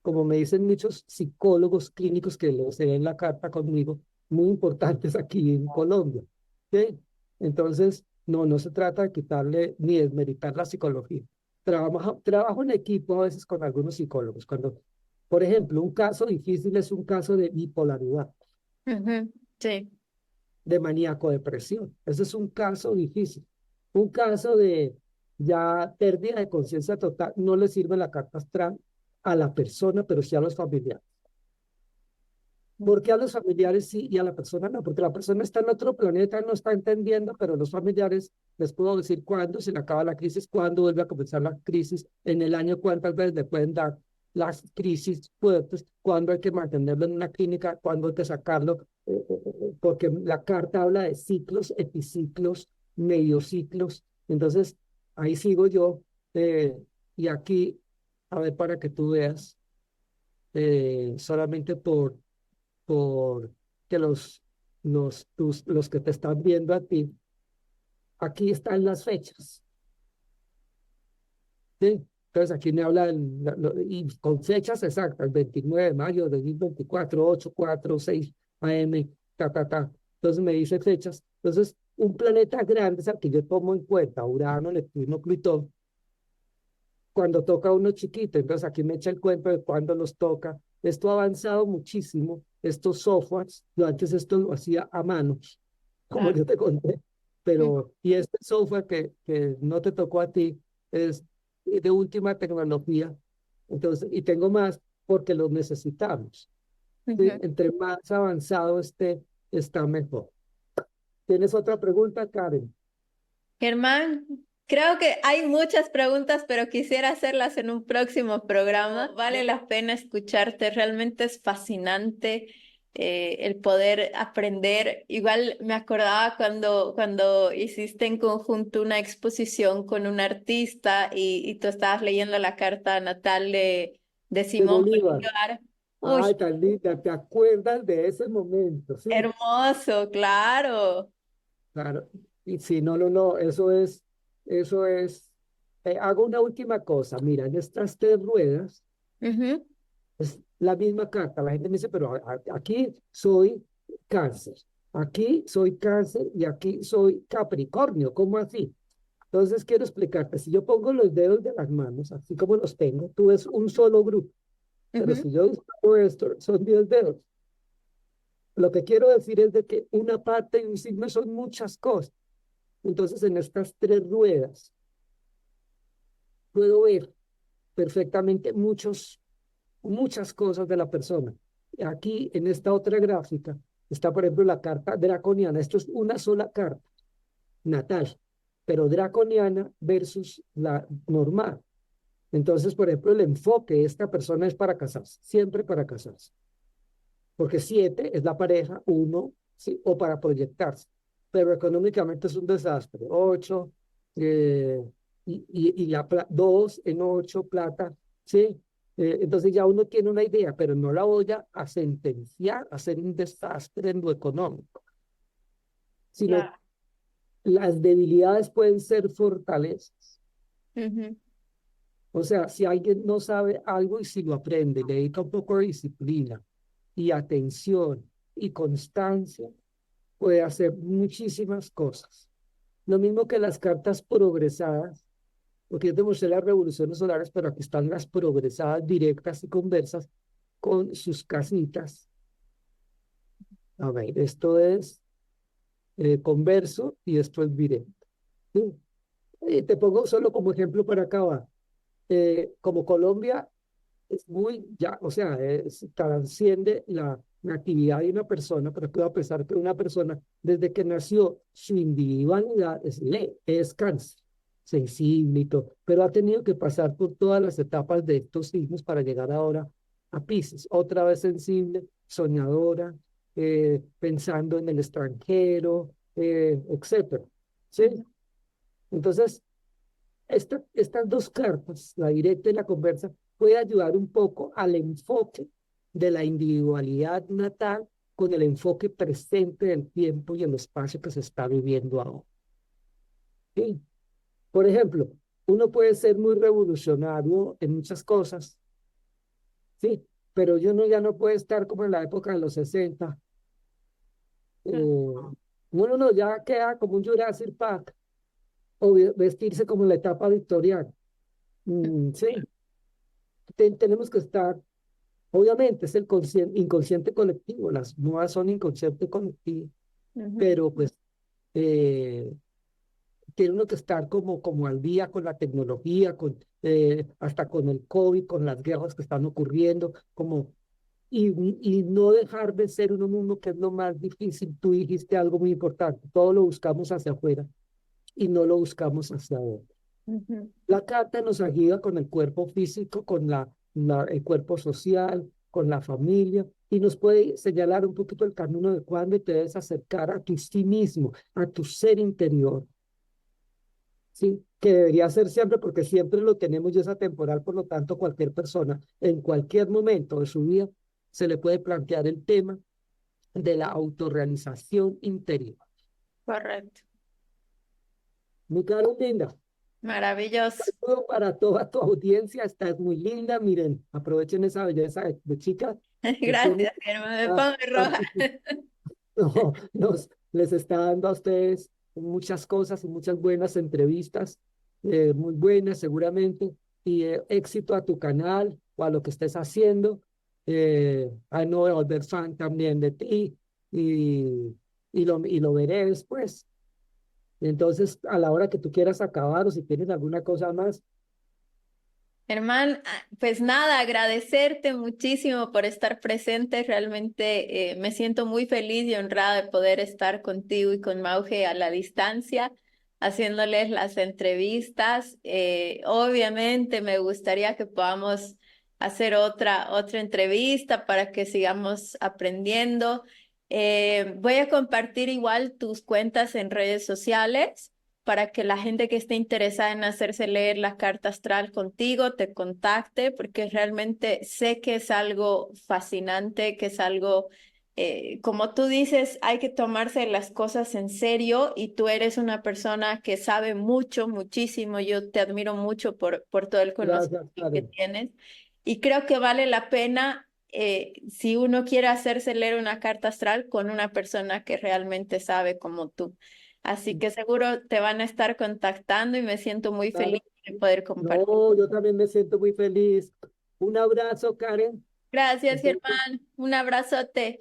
como me dicen muchos psicólogos clínicos que lo se ven en la carta conmigo, muy importantes aquí en Colombia. ¿Sí? Entonces, no, no se trata de quitarle ni desmeritar la psicología. Trabajo en equipo a veces con algunos psicólogos. Cuando, por ejemplo, un caso difícil es un caso de bipolaridad, Ujú. Sí, de maníaco depresión. Ese es un caso difícil. Un caso de ya pérdida de conciencia total. No le sirve la carta astral a la persona, pero sí a los familiares. ¿Por qué a los familiares sí y a la persona no? Porque la persona está en otro planeta, no está entendiendo, pero los familiares les puedo decir cuándo se le acaba la crisis, cuándo vuelve a comenzar la crisis, en el año cuántas veces le pueden dar las crisis fuertes, cuándo hay que mantenerlo en una clínica, cuándo hay que sacarlo, porque la carta habla de ciclos, epiciclos, mediociclos. Entonces, ahí sigo yo, eh, y aquí, a ver, para que tú veas, solamente por que los que te están viendo a ti, aquí están las fechas, ¿sí? Entonces aquí me habla y con fechas exactas, 29 de mayo de 2024, 8, 4, 6 AM, ta, ta, ta. Entonces me dice fechas. Entonces, un planeta grande es el que yo tomo en cuenta, Urano, Neptuno, Plutón, cuando toca uno chiquito. Entonces aquí me echa el cuento de cuándo los toca. Esto ha avanzado muchísimo, estos softwares, yo antes esto lo hacía a mano, como claro. yo te conté, Ujú. pero y este software que no te tocó a ti es de última tecnología, entonces, y tengo más porque los necesitamos, ¿sí? Ujú. Entre más avanzado esté, está mejor. ¿Tienes otra pregunta, Karen? Germán, creo que hay muchas preguntas, pero quisiera hacerlas en un próximo programa. Vale la pena escucharte, realmente es fascinante el poder aprender. Igual me acordaba cuando hiciste en conjunto una exposición con un artista y tú estabas leyendo la carta natal de De Simón Bolívar. Bolívar. Uy, Ay, tan linda, ¿te acuerdas de ese momento? Sí, hermoso, claro. claro. Y si no, no, no, eso es. Hago una última cosa. Mira, en estas 3 ruedas es la misma carta. La gente me dice, pero aquí soy cáncer. Aquí soy Cáncer y aquí soy Capricornio. ¿Cómo así? Entonces quiero explicarte, si yo pongo los dedos de las manos, así como los tengo, tú ves un solo grupo, pero Ujú. si yo hago esto, son 10 dedos. Lo que quiero decir es de que una parte y un signo son muchas cosas. Entonces en estas tres ruedas puedo ver perfectamente muchas cosas de la persona. Aquí en esta otra gráfica está, por ejemplo, la carta draconiana. Esto es una sola carta natal, pero draconiana versus la normal. Entonces, por ejemplo, el enfoque de esta persona es para casarse, siempre para casarse, porque 7 es la pareja, 1, ¿sí? O para proyectarse, pero económicamente es un desastre. 8, y la 2 en 8, plata, ¿sí? Entonces ya uno tiene una idea, pero no la voy a sentenciar a ser un desastre en lo económico, sino Claro. las debilidades pueden ser fortalezas. Ujú. O sea, si alguien no sabe algo y si lo aprende, le dedica un poco de disciplina y atención y constancia, puede hacer muchísimas cosas. Lo mismo que las cartas progresadas, porque yo te mostré las revoluciones solares, pero aquí están las progresadas directas y conversas con sus casitas. A ver, esto es converso y esto es directo. ¿Sí? Y te pongo solo como ejemplo para acabar. Como Colombia es muy, ya, o sea, transciende la actividad de una persona, pero puedo pensar que una persona, desde que nació, su individualidad es cáncer, sensible y todo, pero ha tenido que pasar por todas las etapas de estos signos para llegar ahora a Piscis, otra vez sensible, soñadora, pensando en el extranjero, etcétera. ¿Sí? Ujú. Entonces, estas dos cartas, la directa y la conversa, puede ayudar un poco al enfoque de la individualidad natal con el enfoque presente del tiempo y el espacio que se está viviendo ahora. ¿Sí? Por ejemplo, uno puede ser muy revolucionario en muchas cosas, ¿sí? Pero ya no puede estar como en la época de los 60. Uno no, ya queda como un Jurassic Park o vestirse como en la etapa victoriana. Sí, tenemos que estar. Obviamente es el inconsciente colectivo, las modas son inconsciente colectivo, Ujú. pero pues eh, tiene uno que estar como al día con la tecnología, hasta con el COVID, con las guerras que están ocurriendo, y, y no dejar de ser uno mismo, que es lo más difícil. Tú dijiste algo muy importante, todo lo buscamos hacia afuera y no lo buscamos hacia adentro. Ujú. La carta nos ayuda con el cuerpo físico, con el cuerpo social, con la familia, y nos puede señalar un poquito el camino de cuándo te debes acercar a tu sí mismo, a tu ser interior, ¿sí? Que debería ser siempre, porque siempre lo tenemos y es atemporal, por lo tanto, cualquier persona, en cualquier momento de su vida, se le puede plantear el tema de la autorrealización interior. Correcto. Mi caro linda, Maravilloso. saludo para toda tu audiencia, estás muy linda, miren, aprovechen esa belleza de chica que tiene, Gracias, Germán. Me ah, pongo roja. no, les está dando a ustedes muchas cosas y muchas buenas entrevistas, muy buenas seguramente, y éxito a tu canal o a lo que estés haciendo. No voy a volver fan también de ti y, y lo veré después. Entonces, a la hora que tú quieras acabar o si tienes alguna cosa más, Germán, pues nada, agradecerte muchísimo por estar presente. Realmente me siento muy feliz y honrada de poder estar contigo y con Mauge a la distancia, haciéndoles las entrevistas. Obviamente me gustaría que podamos hacer otra entrevista para que sigamos aprendiendo. Voy a compartir igual tus cuentas en redes sociales para que la gente que esté interesada en hacerse leer la carta astral contigo te contacte, porque realmente sé que es algo fascinante, que es algo, como tú dices, hay que tomarse las cosas en serio y tú eres una persona que sabe mucho, muchísimo. Yo te admiro mucho por todo el conocimiento gracias, que Karen. tienes y creo que vale la pena. si uno quiere hacerse leer una carta astral con una persona que realmente sabe como tú. Así que seguro te van a estar contactando y me siento muy feliz Claro. de poder compartir. No, yo también me siento muy feliz. Un abrazo, Karen. Que Gracias, estés bien. Germán. Un abrazote.